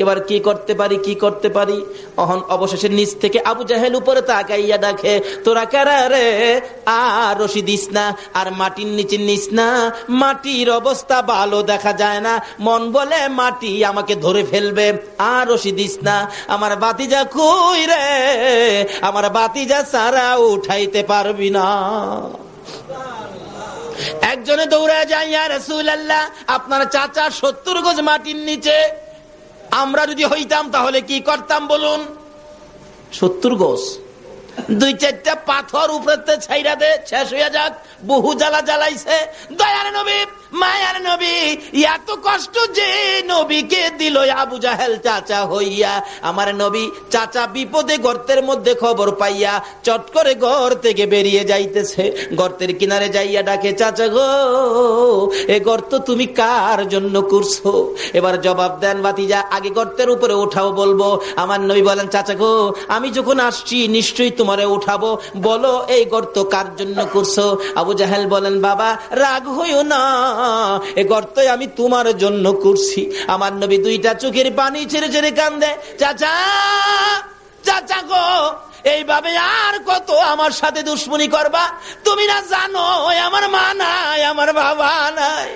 এবার কি করতে পারি, কি করতে পারি? অবশেষে নিচ থেকে আবু জাহেল উপরে তাকাইয়া ডাকে, তোরা কারা রে, আর রশি দিস না, আর মাটির নিচে নিস না, মাটির অবস্থা ভালো দেখা যায় না, মন বলে মাটি আমাকে ধরে ফেলবে, আর রশি দিস না। আমার বাতিজা কই রে, আমার বাতিজা সারা উঠাইতে পারবি না। একজনে দৌড়ে যায়, ইয়া রাসূলুল্লাহ, আপনার চাচা 70 গজ মাটির নিচে, আমরা যদি হইতাম তাহলে কি করতাম বলুন? 70 গজ, 2-4টা পাথর উপরে ছাইরা দে, শেষ হইয়া যাক। বহু জ্বালা জ্বালাইছে, দয়ার নবী, মায়ার নবী, এত কষ্ট যে নবীকে দিল আবু জাহেল চাচা হইয়া। আমার নবী চাচা বিপদে গর্তের মধ্যে খবর পাইয়া চট করে ঘর থেকে বেরিয়ে যাইতেছে, গর্তের কিনারে যাইয়া ডাকে, চাচা গো, এ গর্ত তুমি কার জন্য করছো? এবার জবাব দেন ভাতিজা, আগে গর্তের উপরে ওঠাও বলবো। আমার নবী বলেন, চাচা গো, আমি যখন আসছি নিশ্চয়ই তোমারে উঠাবো, বলো এই গর্ত কার জন্য করছো? আবু জাহেল বলেন, বাবা রাগ হইও না, এই গর্ত আমি তোমার জন্য করছি। আমার নবী দুইটা চোখের পানি ছেড়ে ছেড়ে কান্দে, চাচা চাচা গো, এইভাবে আর কত আমার সাথে দুশ্মনী করবা? তুমি না জানো আমার মা নাই, আমার বাবা নাই?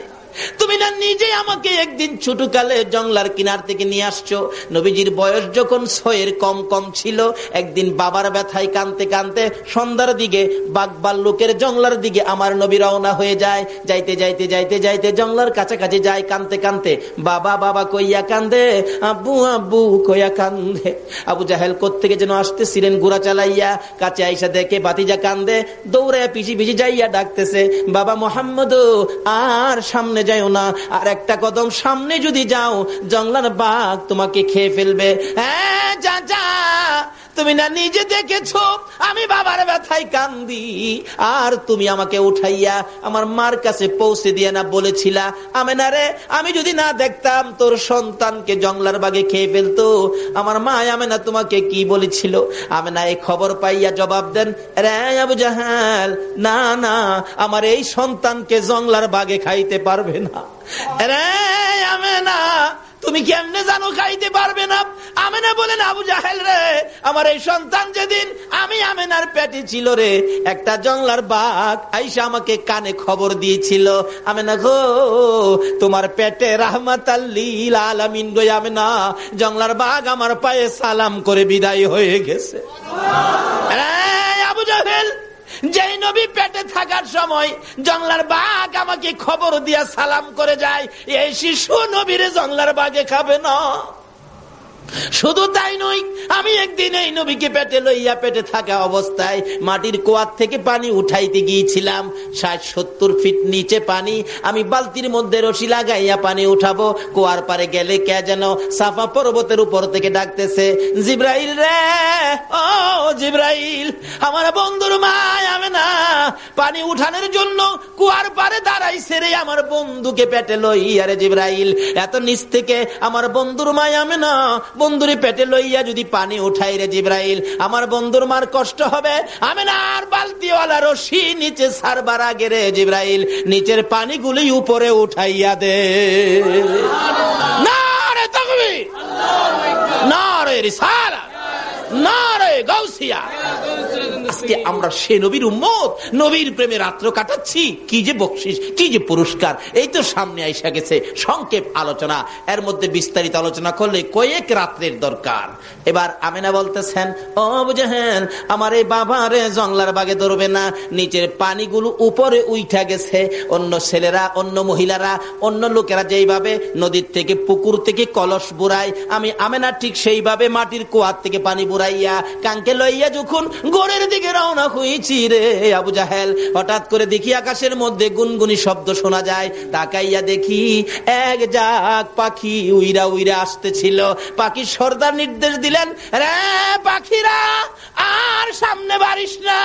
তুমি না নিজে আমাকে একদিন ছোটকালে জংলার কিনার থেকে নিয়ে আসছো। নবীজির বয়স যখন 6 কম কম ছিল, একদিন বাবার ব্যথায় কানতে কানতে সন্ধ্যার দিকে বাগবাল্লুকের জংলার দিকে আমার নবী রওনা হয়ে যায়। যাইতে যাইতে যাইতে যাইতে জংলার কাছাকাছি যায়, কানতে কানতে বাবা বাবা কইয়া কান্দে, আব্বু আব্বু কইয়া কান্দে। আবু জাহেল কোত্থেকে যেন আসতেছিলেন ঘোড়া চালাইয়া, কাছে আইসা দেখে বাতিজা কান্দে, দৌড়ে পিছি পিছি যাইয়া ডাকতেছে, বাবা মোহাম্মদ আর সামনে যাও না, আর একটা কদম সামনে যদি যাও জংলার বাঘ তোমাকে খেয়ে ফেলবে। হ্যাঁ চাচা, তুমি না নিজে দেখেছো আমি বাবার ব্যথায় কান্দি, আর তুমি আমাকে উঠাইয়া আমার মার কাছে পৌঁছে দিয়ে না বলেছিলা, আমেনা রে আমি যদি না দেখতাম তোর সন্তানকে জংলার বাঘে খেয়ে ফেলতো। আমার মা আমেনা তোমাকে কি বলেছিল? আমেনা এই খবর পাইয়া জবাব দেন, রে আবু জাহেল, না না, আমার এই সন্তানকে জংলার বাঘে খাইতে পারবে না। রে আমেনা, তুমি কেমনে জানো খাইতে পারবে না? আমেনা বলেন, আবু জাহেল রে, আমার এই সন্তান যেদিন আমি আমেনার পেটে ছিল রে, একটা জংলার বাঘ আইসা আমাকে কানে খবর দিয়েছিল, আমেনা গো তোমার পেটে রাহমাতাল লিল আলামিন গো আমেনা, জংলার বাঘ আমার পায়ে সালাম করে বিদায় হয়ে গেছে। আবু জাহেল, যেই নবী পেটে থাকার সময় জংলার বাঘ আমাকে খবর দিয়া সালাম করে যায়, এই শিশু নবীর জংলার বাঘে খাবে না। শুধু তাই নয়, আমি একদিন এই নবীকে পেটে লইয়া পেটে থাকা অবস্থায় মাটির কুয়ার থেকে পানি উঠাইতে গিয়েছিলাম। 60-70 ফিট নিচে পানি, আমি বালতির মধ্যে রশি লাগাইয়া পানি উঠাবো। কুয়ার পারে গেলে কে যেন সাফা পর্বতের উপর থেকে ডাকতেছে, জিব্রাইল রে, ও জিব্রাইল, আমার বন্ধুর মা আমেনা পানি উঠানোর জন্য কুয়ার পারে দাঁড়াইছে রে, আমার বন্ধুকে পেটে লইয়া রে জিব্রাইল। এত নিচ থেকে আমার বন্ধুর মা আমেনা বন্ধুরে পেটে লইয়া যদি পানি উঠাই রে জিব্রাইল, আমার বন্ধুর মার কষ্ট হবে। আমেনার বালতিওয়ালা রশি নিচে ছাড়বার আগে রে জিব্রাইল নিচের পানিগুলি উপরে উঠাইয়া দে। নারে তাকবীর, নারে রিসালাত, নারে গাউসিয়া। আজকে আমরা সে নবীর উম্মত, নবীর প্রেমে রাত্র কাটাচ্ছি। কি যে বকশিস, কি যে পুরস্কার, এই তো সামনে আইসা গেছে। সংক্ষেপ আলোচনা, এর মধ্যে বিস্তারিত আলোচনা করলে কয়েক রাত্রের দরকার। এবার আমেনা বলতেছেন, ও আবু জাহেল, আমার এই বাবারে জংলার বাগে ধরবে না, নিচের পানিগুলো উপরে উঠা গেছে। অন্য ছেলেরা, অন্য মহিলারা, অন্য লোকেরা যেইভাবে নদীর থেকে পুকুর থেকে কলস বুড়ায়, আমি আমেনা ঠিক সেইভাবে মাটির কুয়ার থেকে পানি বুড়াইয়া কাঙ্কে লইয়া যখন গোড়ের দিকে রওনা হয়েছি রে আবু জাহেল, হঠাৎ করে দেখি আকাশের মধ্যে গুনগুনি শব্দ শোনা যায়। তাকাইয়া দেখি এক জাক পাখি উইরা উইরা আসতেছিল। পাখি সর্দার নির্দেশ দিলেন, রে পাখিরা আর সামনে বাড়িস না,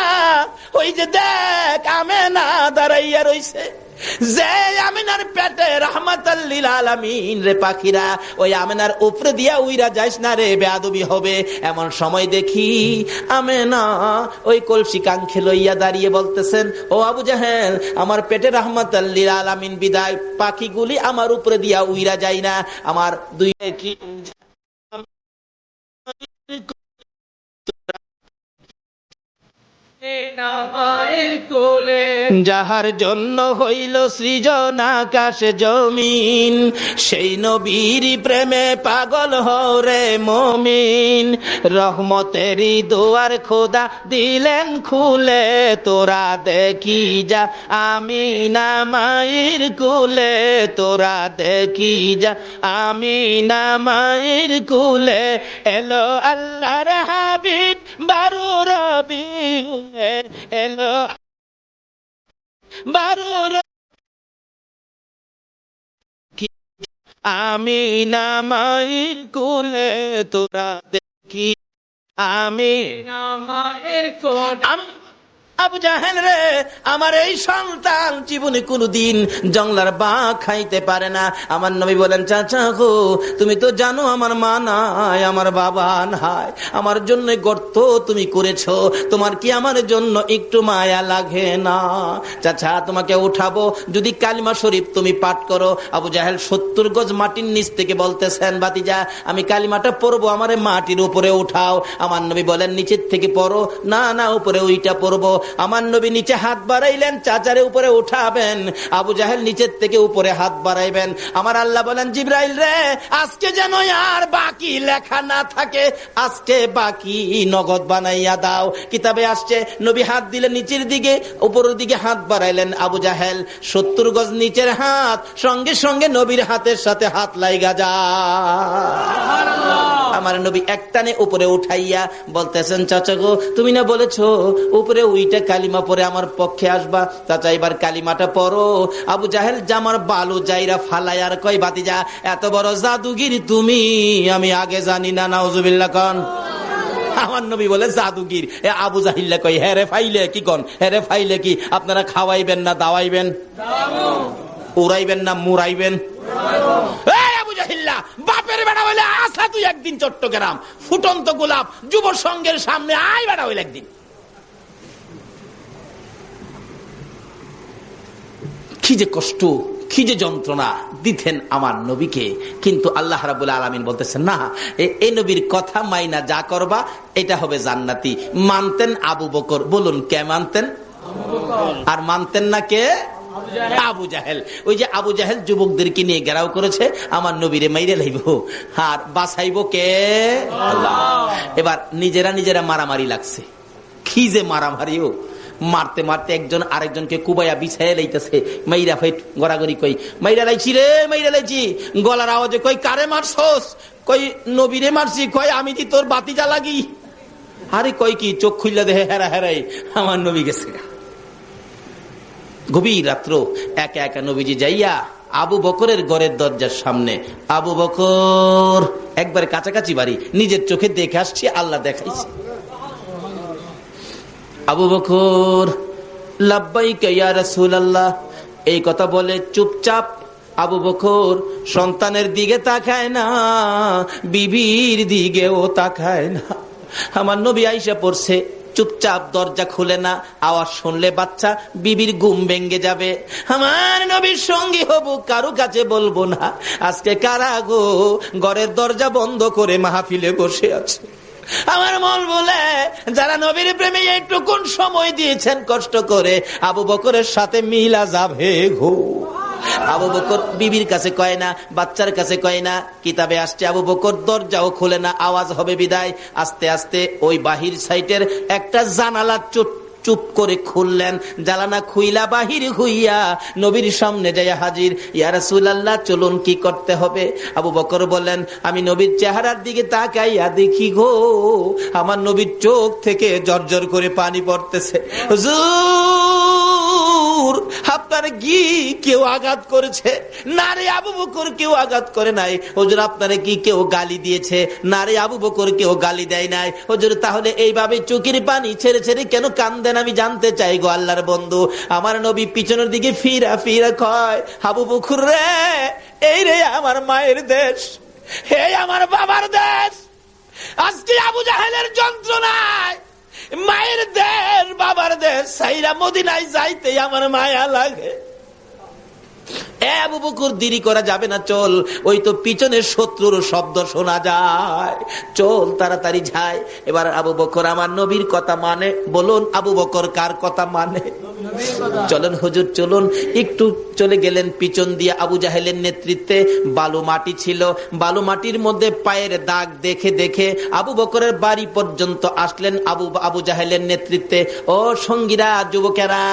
ওই যে দেখ আমেনা দাঁড়াইয়া রইছে। যে আমেনার পেটে রাহমাতাল লিল আলামিন রে পাখিরা, ওই আমেনার উপরে দিয়া উইরা যাইস না রে, বেয়াদবি হবে। এমন সময় দেখি আমেনা ওই কলসি কাঙ্খে লইয়া দাঁড়িয়ে বলতেছেন, ও আবু জাহেল, আমার পেটে রাহমাতাল লিল আলামিন বিদায়, পাখিগুলি আমার উপরে দিয়া উইরা যায় না। আমার দুই যাহার জন্য হইল সৃজন আকাশ জমিন, সেই নবীর প্রেমে পাগল হরে মুমিন। রহমতেরই দুয়ার খোদা দিলেন খুলে, তোরা দেখি যা আমিনা মায়ের কুলে, তোরা দেখি যা আমিনা মায়ের কুলে। এলো আল্লাহর হাবিব বারো রবি, এলো বারো আমিনা মায়ের কুলে, তোরা দেখি আমিনা মায়ের কুলে। আবু জাহেল রে, আমার এই সন্তান জীবনে কোনদিন জংলার বা খাইতে পারে না। আমার নবী বলেন, চাচা গো, তুমি তো জানো আমার মা নাই, আমার বাবা নাই, আমার জন্য গর্ত তুমি করেছো, তোমার কি আমার জন্য একটু মায়া লাগে না? চাচা, তোমাকে উঠাবো, যদি কালিমা শরীফ তুমি পাঠ করো। আবু জাহেল 70 গজ মাটির নিচ থেকে বলতেছেন, ভাতিজা আমি কালিমাটা পড়বো, আমারে মাটির উপরে উঠাও। আমার নবী বলেন, নিচের থেকে পড়ো। না না, উপরে ওইটা পড়বো। আমার নবী নিচে হাত বাড়াইলেন, চাচারে উপরে উঠাবেন। আবু জাহেল নিচের থেকে উপরে হাত বাড়াইবেন। আমার আল্লাহ বলেন, জিবরাইল রে, আজকে যেন আর বাকি লেখা না থাকে, আজকে বাকি নগদ বানাইয়া দাও। কিতাবে আসছে, নবী হাত দিলে নিচের দিকে, উপরের দিকে হাত বাড়াইলেন। আবু জাহেল 70 গজ নিচের হাত, সঙ্গে সঙ্গে নবীর হাতের সাথে হাত লাইগা যায়। আমার নবী একটানে উপরে উঠাইয়া বলতেছেন, চাচা গো, তুমি না বলেছো উপরে ওইটা কালিমা পরে আমার পক্ষে আসবা, চাচা এবার কালিমাটা পড়ো। আবু জাহেল জামার বালু যাইরা ফালাইয়ার কয়, ভাতিজা এত বড় জাদুগিরি তুমি, আমি আগে জানি না। নাউজুবিল্লাহ কন। আমার নবী বলে, জাদুগির? আবু জাহিল্লা কই, হেরে ফাইলে কি কন, হেরে ফাইলে কি আপনারা খাওয়াইবেন না দাওয়াইবেন, উড়াইবেন না মুড়াইবেন? বাপের বেড়া হইলে আসা তুই একদিন চট্টগ্রাম, ফুটন্ত গোলাপ যুব সংঘের সামনে আয় বেড়া হইলে একদিন। কি যে কষ্ট, কি যে যন্ত্রণা দিতেন আমার নবীকে। কিন্তু আল্লাহ রাব্বুল আলামিন বলতেছেন, না, এই নবীর কথা মাইনা যা করবা এটা হবে জান্নাতি। মানতেন আবু বকর। বলুন, কে মানতেন? আর মানতেন না কে? আবু জাহেল। ওই যে আবু জাহেল যুবকদেরকে নিয়ে ঘেরাও করেছে, আমার নবীরে মাইরে লাইব, আর বাঁচাইব কে? আল্লাহ। এবার নিজেরা মারামারি লাগছে। কি যে মারামারিও, মারতে মারতে একজন আরেকজনকে কুবাইয়া বিছাইয়া লাইতেছে। মাইরা ফাইট গড়াগড়ি, কই মাইরা লাইছি রে, মাইরা লাইছি। গলার আওয়াজে কই, কারে মারছস? কই নবীরে মারছি। কই আমি কি তোর বাতিজা লাগি? আরে কই কি, চোখ খুললা দেহে হেরা হেরাই আমার নবী গেছে। গভীর রাত্র একা একা নবীজি যাইয়া আবু বকরের ঘরের দরজার সামনে। আবু বকর একবার কাছাকাছি বাড়ি, নিজের চোখে দেখে আসছি, আল্লাহ দেখাইছে। আবু বকর, লাব্বাইকা ইয়া রাসূলুল্লাহ, এই কথা বলে চুপচাপ আবু বকর সন্তানের দিকে তাকায় না, বিবির দিকেও তাকায় না। আমার নবী আইসা পড়ছে, চুপচাপ দরজা খুলে না, আওয়াজ শুনলে বাচ্চা বিবির ঘুম ভেঙে যাবে। আমার নবীর সঙ্গী হব, কারো কাছে বলবো না। আজকে কারা গো ঘরের দরজা বন্ধ করে মাহফিলে বসে আছে? আমার মন বলে, যারা নবীর প্রেমে একটু কোন সময় দিয়েছেন কষ্ট করে, আবু বকরের সাথে মিলা যাবে গো। আবু বকর বিবির কাছে কয় না, বাচ্চার কাছে কয় না। কিতাবে আসছে আবু বকর দরজাও খুলে না, আওয়াজ হবে বিদায়। আস্তে আস্তে ওই বাহির সাইটের একটা জানালা চুপ করে খুললেন। জানালা খুইলা বাহির হইয়া নবীর সামনে যাইয়া হাজির। ইয়া রাসূলুল্লাহ, চলুন, কি করতে হবে? আবু বকর বলেন, আমি নবীর চেহারার দিকে তাকাইয়া দেখি গো, আমার নবীর চোখ থেকে জর্জর করে পানি পড়তেছে। হুজুর, আপনার কি কেউ আঘাত করেছে? না রে আবু বকর, কেউ আঘাত করে নাই। হুজুর, আপনারে কি কেউ গালি দিয়েছে? না রে আবু বকর, কেউ গালি দেয় নাই। হুজুর, তাহলে এইভাবে চোখের পানি ছেড়ে ছেড়ে কেন কান্দেন? আমি জানতে চাই গো আল্লাহর বন্ধু। আমার নবী পিছনের দিকে ফিরা ফিরা কয়, আবু বকর রে, এই রে আমার মায়ের দেশ, হে আমার বাবার দেশ। আজকে আবু জাহেলের যন্ত্রণায় মায়ের দেশ, বাবার দেশ সাইরা মদিনায় যাইতে আমার মায়া লাগে। আবু বকর, দেরি করা যাবে না, চল, ওই তো পিছনে শত্রুর শব্দ শোনা যায়, চল তাড়াতাড়ি যাই। এবার আবু বকর আমার নবীর কথা মানে। বলুন, আবু বকর কার কথা মানে? চলেন হুজুর, চলুন। একটু চলে গেলেন পিছন দিয়ে। আবু জাহেলের নেতৃত্বে বালু মাটি ছিল, বালু মাটির মধ্যে পায়ের দাগ দেখে দেখে আবু বকরের বাড়ি পর্যন্ত আসলেন আবু জাহেলের নেতৃত্বে। ও সঙ্গীরা, যুবকেরা,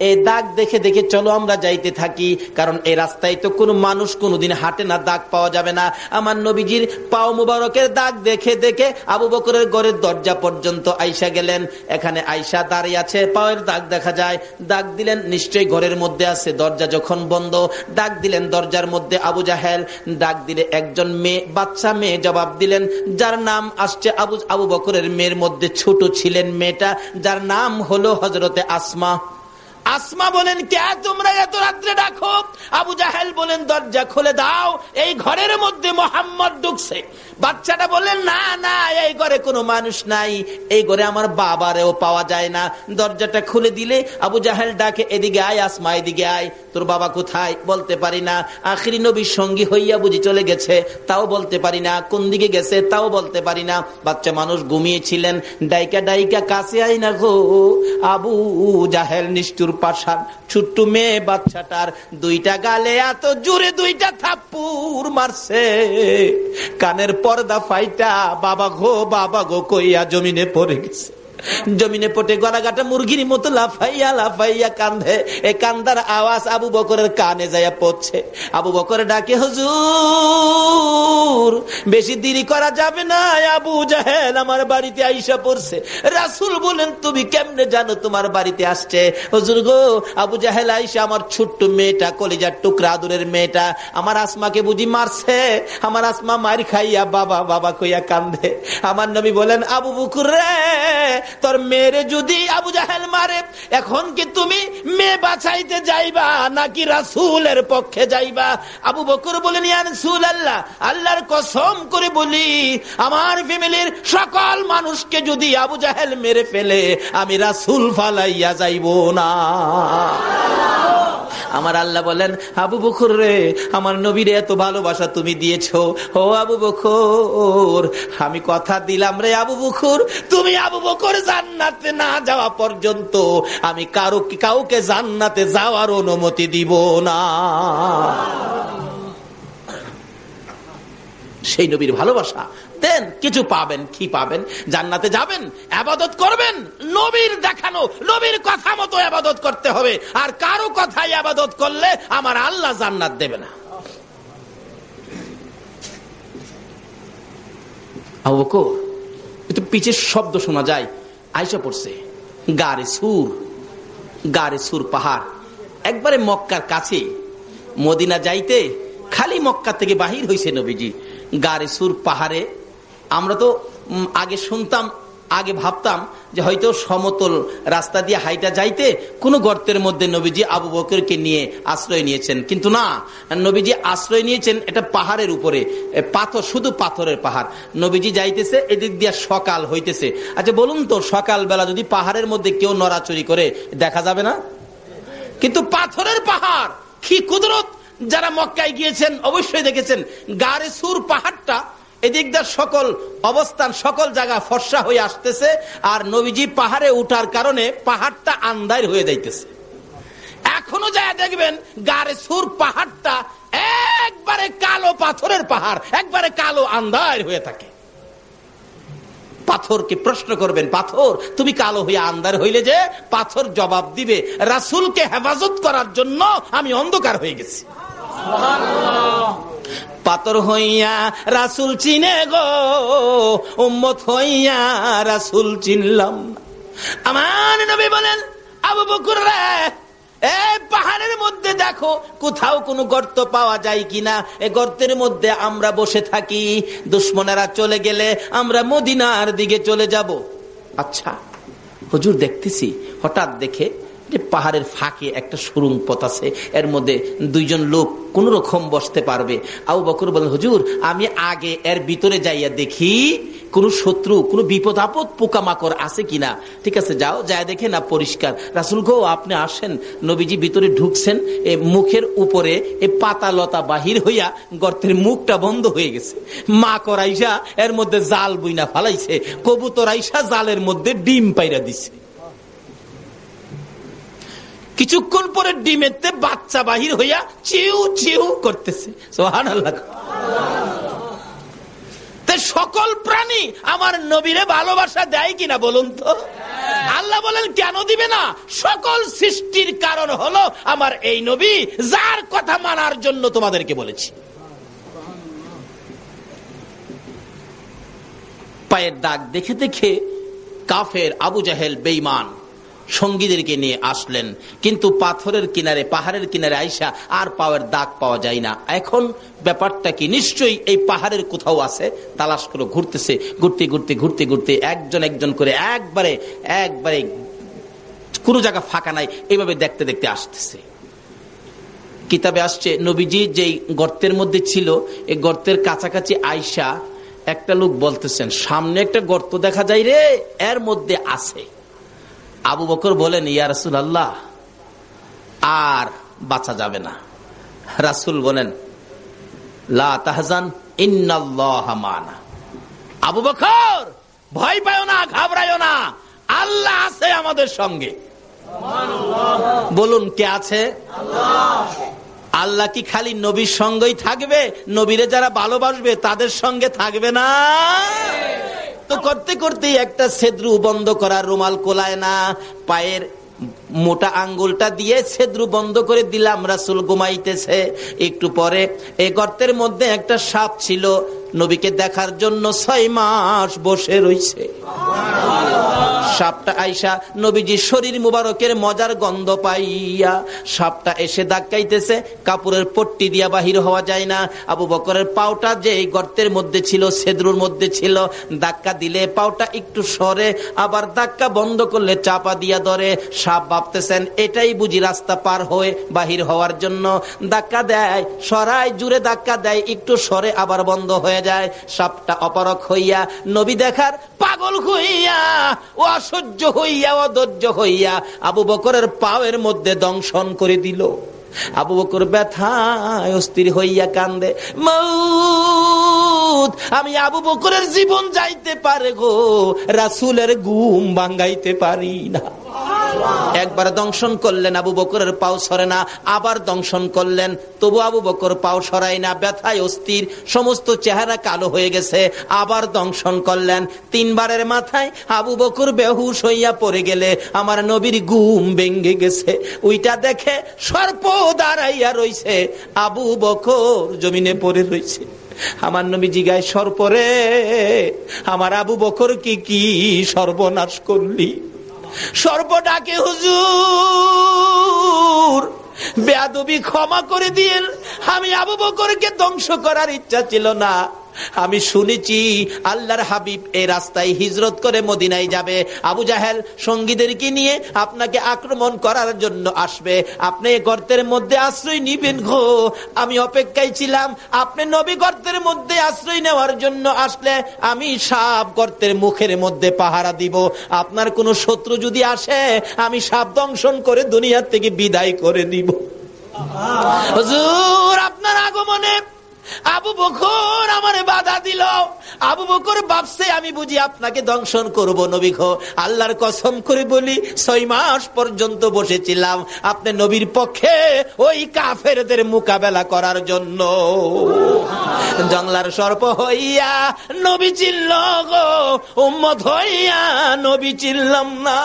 এই দাগ দেখে দেখে চলো আমরা যাইতে থাকি, কারণ এই রাস্তায় তো কোনো মানুষ কোনোদিন হাঁটে না, দাগ পাওয়া যাবে না। আমার নবীজির পাও মুবারকের দাগ দেখে দেখে আবু বকরের ঘরের দরজা পর্যন্ত আইসা গেলেন। এখানে আইসা দাঁড়িয়ে আছে, পায়ের দাগ দেখা যায়। ডাক দিলেন, নিশ্চয়ই ঘরের মধ্যে আছে, দরজা যখন বন্ধ, ডাক দিলেন দরজার মধ্যে আবু জাহেল। ডাক দিলে একজন মেয়ে, বাচ্চা মেয়ে জবাব দিলেন, যার নাম আসছে আবু বকরের মেয়ের মধ্যে ছোট ছিলেন মেয়েটা, যার নাম হলো হযরতে আসমা। আসমা বলেন, কে তোমরা এত রাত্রে ডাকো? আবু জাহেল বলেন, দরজা খুলে দাও, এই ঘরের মধ্যে মোহাম্মদ ঢুকছে। বাচ্চাটা বললেন, না না, এই ঘরে কোনো মানুষ নাই, এই ঘরে আমার বাবারেও পাওয়া যায় না। দরজাটা খুলে দিলে আবু জাহেল ডাকে, এদিকে আয় আসমা, এদিকে আয়, তোর বাবা কোথায়? বলতে পারি না। আখিরি নবীর সঙ্গী হইয়া বুঝি চলে গেছে, তাও বলতে পারি না। কোন দিকে গেছে তাও বলতে পারি না। বাচ্চা মানুষ ঘুমিয়েছিলেন। ডাইকা ডাইকা কাছে আই না গো। আবু জাহেল নিষ্ঠুর পাষাণ, ছোট্ট মেয়ে বাচ্চাটার দুইটা গালে এত জোরে দুইটা থাপ্পড় মারছে, কানের পর্দা ফাইটা বাবা গো কইয়া জমিনে পড়ে গেছে। জমিনে পড়ে গলাগাটা মুরগির মতো লাফাইয়া লাফাইয়া কান্দে। এই কান্দার আওয়াজ আবু বকরের কানে যাইয়া পড়ছে। আবু বকর ডাকে, হুজুর বেশি দেরি করা যাবে না, আবু জাহেল আমার বাড়িতে আইসা পড়ছে। রাসূল বলেন, তুমি কেমনে জানো তোমার বাড়িতে আসছে? হুজুর গো, আবু জাহেল আইসা আমার ছোট্ট মেয়েটা, কলিজার টুকরা আদরের মেয়েটা, আমার আসমাকে বুঝি মারছে। আমার আসমা মার খাইয়া বাবা বাবা কইয়া কান্দে। আমার নবী বলেন, আবু বকর রে, তোর মেয়েরে যদি আবু জাহেল মারে, এখন কি তুমি মেয়ে বাঁচাইতে যাইবা নাকি রাসূলের পক্ষে যাইবা? আবু বকর বলেন, ইয়া রাসূলুল্লাহ, আল্লাহর কসম করে বলি, আমার ফ্যামিলির সকল মানুষকে যদি আবু জাহেল মেরে ফেলে, আমি রাসূল ফালাইয়া যাইব না। আমার আল্লাহ বলেন, আবু বকর রে, আমার নবীরে এত ভালোবাসা তুমি দিয়েছো, ও আবু বকর, আমি কথা দিলাম রে আবু বকর, তুমি আবু বকর জান্নাতে না যাওয়া পর্যন্ত আমি কাউকে জান্নাতে যাওয়ার অনুমতি দিব না। সেই নবীর ভালোবাসা দেন, কিছু পাবেন। কি পাবেন? জান্নাতে যাবেন, ইবাদত করবেন, নবীর দেখানো নবীর কথা মতো ইবাদত করতে হবে। আর কারো কথায় ইবাদত করলে আমার আল্লাহ জান্নাত দেবে না। আবু বকর, একটু পিছের শব্দ শোনা যায়, আইসা পড়ছে। গারে সুর পাহাড়, একবারে মক্কার কাছে। মদিনা যাইতে খালি মক্কা থেকে বাহির হয়েছে নবীজি। গারে সুর পাহাড়ে, আমরা তো আগে শুনতাম, আগে ভাবতাম যে হয়তো সমতল রাস্তা দিয়ে হাইটা যাইতে কোন গর্তের মধ্যে নবীজি আবু বকরকে নিয়ে আশ্রয় নিয়েছেন, কিন্তু না, নবীজি আশ্রয় নিয়েছেন এটা পাহাড়ের উপরে, পাথর, শুধু পাথরের পাহাড়। নবীজি যাইতেছে, এদিক দিয়ে সকাল হইতেছে। আচ্ছা বলুন তো, সকাল বেলা যদি পাহাড়ের মধ্যে কেউ নড়াচড়ি করে দেখা যাবে না? কিন্তু পাথরের পাহাড়, কি কুদরত! যারা মক্কায় গিয়েছেন অবশ্যই দেখেছেন, গারে সুর পাহাড়টা এদিকদার সকল অবস্থান, সকল জায়গা ফর্সা হয়ে আসতেছে, আর নবীজি পাহাড়ে উঠার কারণে পাহাড়টা আন্ধার হয়ে যাইতেছে। এখনো যায় দেখবেন গারে সুর পাহাড়টা একবারে কালো পাথরের পাহাড়, একবারে কালো আন্ধার হয়ে থাকে। পাথরকে প্রশ্ন করবেন, পাথর তুমি কালো হয়ে আন্ধার হইলে যে? পাথর জবাব দিবে, রাসূলকে হেফাজত করার জন্য আমি অন্ধকার হয়ে গেছি। পাথর হইয়া রাসূল চিনে গো, উম্মত হইয়া রাসূল চিনলাম না। আমার নবী বলেন, আবু বকর রে, এই পাহাড়ের মধ্যে দেখো কোথাও কোনো গর্ত পাওয়া যায় কিনা। এই গর্তের মধ্যে আমরা বসে থাকি, দুশমনেরা চলে গেলে আমরা মদিনার দিকে চলে যাব। আচ্ছা হুজুর, দেখতেছি হঠাৎ দেখে যে পাহাড়ের ফাঁকে একটা সুড়ঙ্গ পথ আছে, এর মধ্যে দুইজন লোক কোন রকম বসতে পারবে। আবু বকর বলেন, হুজুর আমি আগে এর ভিতরে যাইয়া দেখি কোন শত্রু, কোন বিপদ আপদ, পোকামাকড় আছে কিনা। ঠিক আছে, যাও, যায় দেখে না পরিষ্কার। রাসূল গো, আপনি আসেন। নবীজি ভিতরে ঢুকছেন, এ মুখের উপরে এ পাতা লতা বাহির হইয়া গর্তের মুখটা বন্ধ হয়ে গেছে। মাকড় আইসা এর মধ্যে জাল বুইনা ফালাইছে, কবুতর আইসা জালের মধ্যে ডিম পাইরা দিছে। কিছুক্ষণ পরে ডিমেতে বাচ্চা বাহির হইয়া চিউ চিউ করতেছে। সুবহানাল্লাহ। সকল প্রাণী আমার নবীরে ভালোবাসা দেয় কিনা বলুন তো? আল্লাহ বলেন, কেন দিবে না? সকল সৃষ্টির কারণ হলো আমার এই নবী, যার কথা মানার জন্য তোমাদেরকে বলেছি। পায়ের দাগ দেখে দেখে কাফের আবু জাহেল বেঈমান সঙ্গীদেরকে নিয়ে আসলেন, কিন্তু পাথরের কিনারে, পাহাড়ের কিনারে আইসা আর পাওয়ের দাগ পাওয়া যায় না। এখন ব্যাপারটা কি? নিশ্চয়ই এই পাহাড়ের কোথাও আছে। তালাশ করে ঘুরতেছে, ঘুরতে ঘুরতে ঘুরতে ঘুরতে একজন একজন করে একবারে একবারে কোনো জায়গা ফাঁকা নাই, এইভাবে দেখতে দেখতে আসতেছে। কিতাবে আসছে নবীজি যেই গর্তের মধ্যে ছিল, এই গর্তের কাছাকাছি আইসা একটা লোক বলতেছেন, সামনে একটা গর্ত দেখা যায় রে, এর মধ্যে আছে। আবু বকর বলেন, ইয়া রাসূলুল্লাহ, আর বাঁচা যাবে না। রাসূল বলেন, লা তাহজান ইন্নাল্লাহা মানা। আবু বকর, ভয় পাও না, ঘাবড়ায়ো না, আল্লাহ আছে আমাদের সঙ্গে। বলুন, কে আছে? আল্লাহ কি খালি নবীর সঙ্গেই থাকবে? নবীরে যারা ভালোবাসবে তাদের সঙ্গে থাকবে না? তো করতে করতে একটা ছেদ্রু বন্ধ করার রুমাল কোলায় না, পায়ের মোটা আঙ্গুলটা দিয়ে ছেদ্রু বন্ধ করে দিলাম। রাসূল ঘুমাইতেছে। একটু পরে এই গর্তের মধ্যে একটা সাপ ছিল, নবীকে দেখার জন্য 6 মাস বসে রইছে। সাপটা আইসা নবীজির শরীর মুবারকের মজার গন্ধ পাইয়া সাপটা এসে ধাক্কাইতেছে, কাপড়ের পট্টি দিয়া বাহির হওয়া যায় না। আবু বকরের পাওটা যে গর্তের মধ্যে ছিল, ছেদ্রুর মধ্যে ছিল, ধাক্কা দিলে পাওটা একটু সরে, আবার ধাক্কা বন্ধ করলে চাপা দিয়া ধরে। সাপ ভাবতেছেন এটাই বুঝি রাস্তা পার হয়ে বাহির হওয়ার জন্য। ধাক্কা দেয়, সরাই, জুড়ে ধাক্কা দেয়, একটু সরে আবার বন্ধ হয়ে যায়। সাপটা অপারক হইয়া, নবী দেখার পাগল হইয়া, ও অসহ্য হইয়া, অধৈর্য হইয়া আবু বকরের পায়ের মধ্যে দংশন করে দিল। আবু বকর ব্যথায় অস্থির হইয়া কান্দে, মউত, আমি আবু বকরের জীবন যাইতে পারে গো, রাসূলের ঘুম ভাঙাইতে পারি না। একবার দংশন করলেন, আবু বকরের পাও সরে না, আবার দংশন করলেন, তবু আবু বকর পাও সরাই না, ব্যথায় অস্থির, সমস্ত চেহারা কালো হয়ে গেছে। আবার দংশন করলেন, 3 বারের মাথায় আবু বকর বেহুশ হইয়া পড়ে গেলে আমার নবীর ঘুম ভেঙে গেছে। ওইটা দেখে সর্প দাঁড়াইয়া রইছে, আবু বকর জমিনে পড়ে রইছে। আমার নবী জিগায়, সর্পরে, আমার আবু বকর কি সর্বনাশ করলি? সর্প ডাকে, হুজুর বেয়াদবি ক্ষমা করে দিয়েন, আমি আবু বকরকে ধ্বংস করার ইচ্ছা ছিল না। আমি শুনেছি আল্লাহর হাবিব এই রাস্তায় হিজরত করে মদিনায় যাবে, আবু জাহেল সঙ্গীদেরকে নিয়ে আপনাকে আক্রমণ করার জন্য আসবে, আপনি গর্তের মধ্যে আশ্রয় নিবেন গো। আমি অপেক্ষায় ছিলাম, আপনি নবী গর্তের মধ্যে আশ্রয় নেওয়ার জন্য আসলে আমি সাপ গর্তের মুখের মধ্যে পাহারা দিব। আপনার কোন শত্রু যদি আসে, আমি সাপ দংশন করে দুনিয়া থেকে বিদায় করে দিব। হুজুর আপনার আগমনে আবু বকর আমারে বাধা দিল। আবু বকর ভাবছে আমি বুঝি আপনাকে দংশন করব। নবী গো, আল্লাহর কসম করে বলি, 6 মাস পর্যন্ত বসেছিলাম আপনি নবীর পক্ষে ওই কাফেরদের মোকাবেলা করার জন্য। জংলার সর্প হইয়া নবী চিনল গো, উম্মত হইয়া নবী চিনলাম না।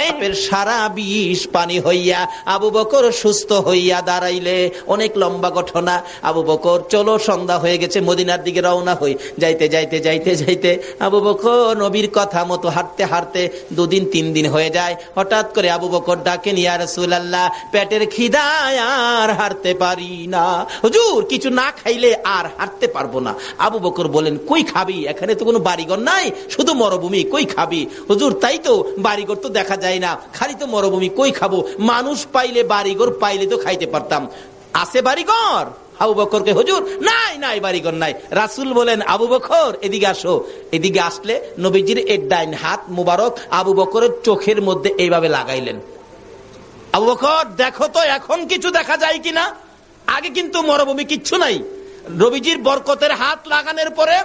এই সারা বিষ পানি হইয়া আবু বকর সুস্থ হইয়া দাঁড়াইলে। অনেক লম্বা ঘটনা। আবু বকর, চলো সন্ধ্যা হয়ে গেছে, মদিনার দিকে রওনা হই। যাইতে যাইতে যাইতে যাইতে আবু বকর নবীর কথা মতো হাঁটতে হাঁটতে 2 দিন 3 দিন হয়ে যায়। হঠাৎ করে আবু বকর ডাকেন, ইয়া রাসূলুল্লাহ, পেটের খিদায় আর হাঁটতে পারি না, হুজুর কিছু না খাইলে আর হাঁটতে পারবো না। আবু বকর বলেন, কই খাবি? এখানে তো কোনো বাড়িঘর নাই, শুধু মরুভূমি, কই খাবি? হুজুর তাই তো, বাড়িঘর তো দেখা যায় না, খালি তো মরুভূমি, কই খাবো? মানুষ পাইলে, বাড়িঘর পাইলে তো খাইতে পারতাম, আছে বাড়িঘর? আবু বকরকে, হুজুর নাই নাই বাড়িঘর নাই। রাসূল বলেন, আবু বকর এদিকে আসো। এদিকে আসলে নবীজির এর ডাইন হাত মুবারক আবু বকরের চোখের মধ্যে এইভাবে লাগাইলেন। আবু বকর দেখো তো এখন কিছু দেখা যায় কিনা। আগে কিন্তু মরুভূমি, কিচ্ছু নাই। নবীজির বরকতের হাত লাগানোর পরে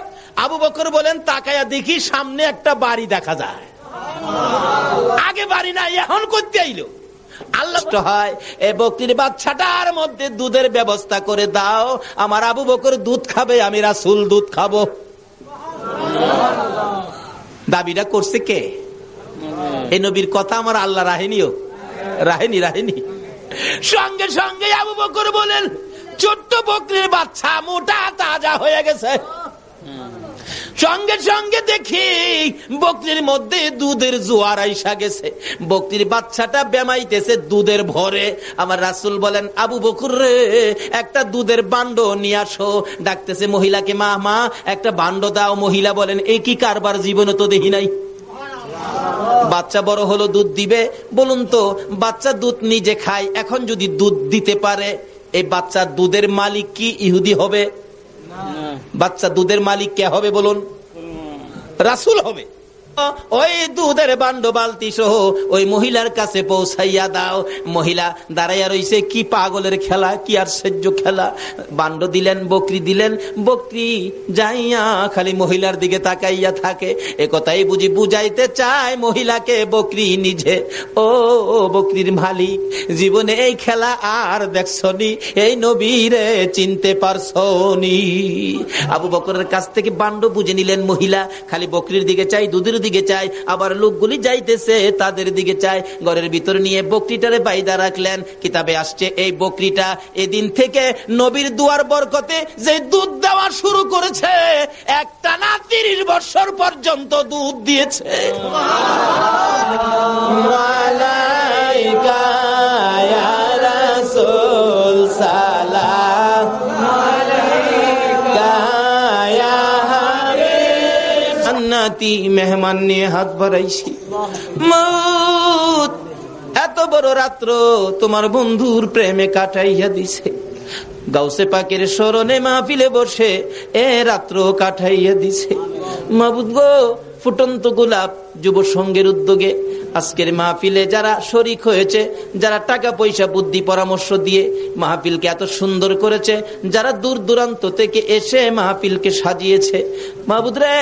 আবু বকর বলেন, তাকায়া দেখি সামনে একটা বাড়ি দেখা যায়। আগে বাড়ি নাই, এখন করতে আইলো। আল্লাহ হয়, এই বকরির বাচ্চাটার মধ্যে দুধের ব্যবস্থা করে দাও, আমার আবু বকর দুধ খাবে, আমি রাসূল দুধ খাবো। দাবিটা করছে কে? এই নবীর কথা আমার আল্লাহ রাহেনিও, রাহেনি। সঙ্গে সঙ্গে আবু বকর বলেন, ছোট্ট বকরির বাচ্চা মোটা তাজা হয়ে গেছে, সঙ্গে সঙ্গে দেখি বকরির মধ্যে দুধের জোয়ার আইসা গেছে, বকরির বাচ্চাটা বেমাইতেছে দুধের ভরে। আমার রাসূল বলেন, আবু বকর রে, একটা দুধের বান্ড নিয়ে আসো। ডাকতেছে মহিলাকে, মা মা একটা বান্ড দাও। মহিলা বলেন, এই কি কারবার, জীবনে তো দেখি নাই। বাচ্চা বড় হলো, দুধ দিবে। বলুন তো, বাচ্চা দুধ নিজে খায়, এখন যদি দুধ দিতে পারে, এই বাচ্চা দুধের মালিক কি ইহুদি হবে? বাচ্চা দুধের মালিক কে হবে বলুন? রাসূল হবে। ওই দুধের বান্ড বালতি সহ ওই মহিলার কাছে পৌঁছাইয়া দাও। মহিলা দাঁড়াইয়া রইছে, কি পাগলের খেলা, কি আশ্চর্য খেলা। বান্ড দিলেন, বকরি দিলেন, বকরি যাইয়া খালি মহিলার দিকে তাকাইয়া থাকে। এ কথাই বুঝি বুঝাইতে চায় মহিলাকে বকরি নিজে। ও বকরির মালিক, জীবনে এই খেলা আর দেখছনি, এই নবীরে চিনতে পারছনি। আবু বকরের কাছ থেকে বান্ড বুঝে নিলেন মহিলা, খালি বকরির দিকে চাই, দুধের দিকে চাই, আবার লোকগুলি যাইতেছে তাদের দিকে চাই। ঘরের ভিতরে নিয়ে বকরিটারে বাইদা রাখলেন। কিতাবে আসছে এই বকরিটা এদিন থেকে নবীর দুয়ার বরকতে যে দুধ দেওয়া শুরু করেছে, একটানা 30 বছর পর্যন্ত দুধ দিয়েছে। আলাইকা ইয়া রাসূল সালাম আলাইকা ইয়া হাবিব। জান্নাতি মেহমান নিয়ে হাত বাড়াইছি। মউত এত বড় রাত্র তোমার বন্ধুর প্রেমে কাটাইয়া দিছে। গাউসে পাকের স্মরণে মাহফিলে বসে এ রাত্র কাটাইয়া দিছে। মাবুদ গো, ফুটন্ত গোলাপ যুব সংঘের উদ্যোগে আজকের মাহফিলে যারা শরীক হয়েছে, যারা টাকা পয়সা বুদ্ধি পরামর্শ দিয়ে মাহফিলকে এত সুন্দর করেছে, যারা দূর দূরান্ত থেকে এসে মাহফিলকে সাজিয়েছে, মাবুদ রে,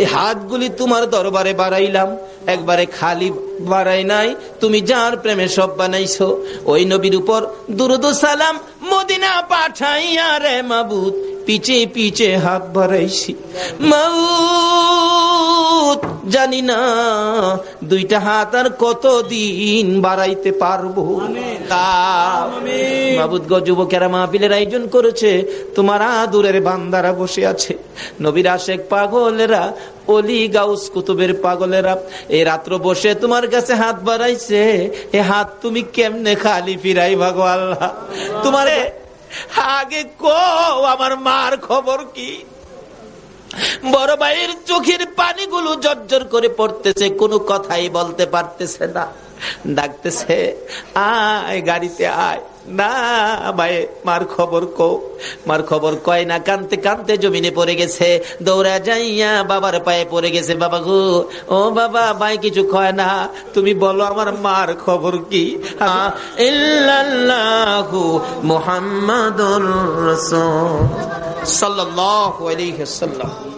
এই হাতগুলি তোমার দরবারে বাড়াইলাম, একবারে খালি বাড়াই নাই। তুমি যার প্রেমে সব বানাইছো, ওই নবীর উপর দুরুদ সালাম মদিনা পাঠাইয়া রে মাবুদ পিছে পিছে হাত বাড়াইছি। মাউত জানি না দুইটা হাত আর কতদিন বাড়াইতে পারবো। মাবুদ গো, যুবকেরা মাহফিলের আয়োজন করেছে, তোমার আদুরের বান্দারা বসে আছে, নবীর আশেক পাগলেরা, অলি গাউস কুতুবের পাগলেরা এই রাত্র বসে তোমার কাছে হাত বাড়াইছে। এ হাত তুমি কেমনে খালি ফিরাই ভাগো আল্লাহ? তোমারে আগে কো আমার মার খবর কি? বড় ভাইয়ের চোখের পানিগুলো জর্জর করে পড়তেছে, কোনো কথাই বলতে পারতেছে না। ডাকতেছে, আয় গাড়িতে আয়। না ভাই, মার খবর কো। মার খবর কয় না, কানতে কানতে জমিনে পড়ে গেছে, দৌড়া যাইয়া বাবার পায়ে পড়ে গেছে। বাবা গো, ও বাবা, ভাই কিছু কয় না, তুমি বলো আমার মার খবর কি? ইল্লাল্লাহু মুহাম্মাদুর রাসূল সাল্লাল্লাহু আলাইহি ওয়াসাল্লাম।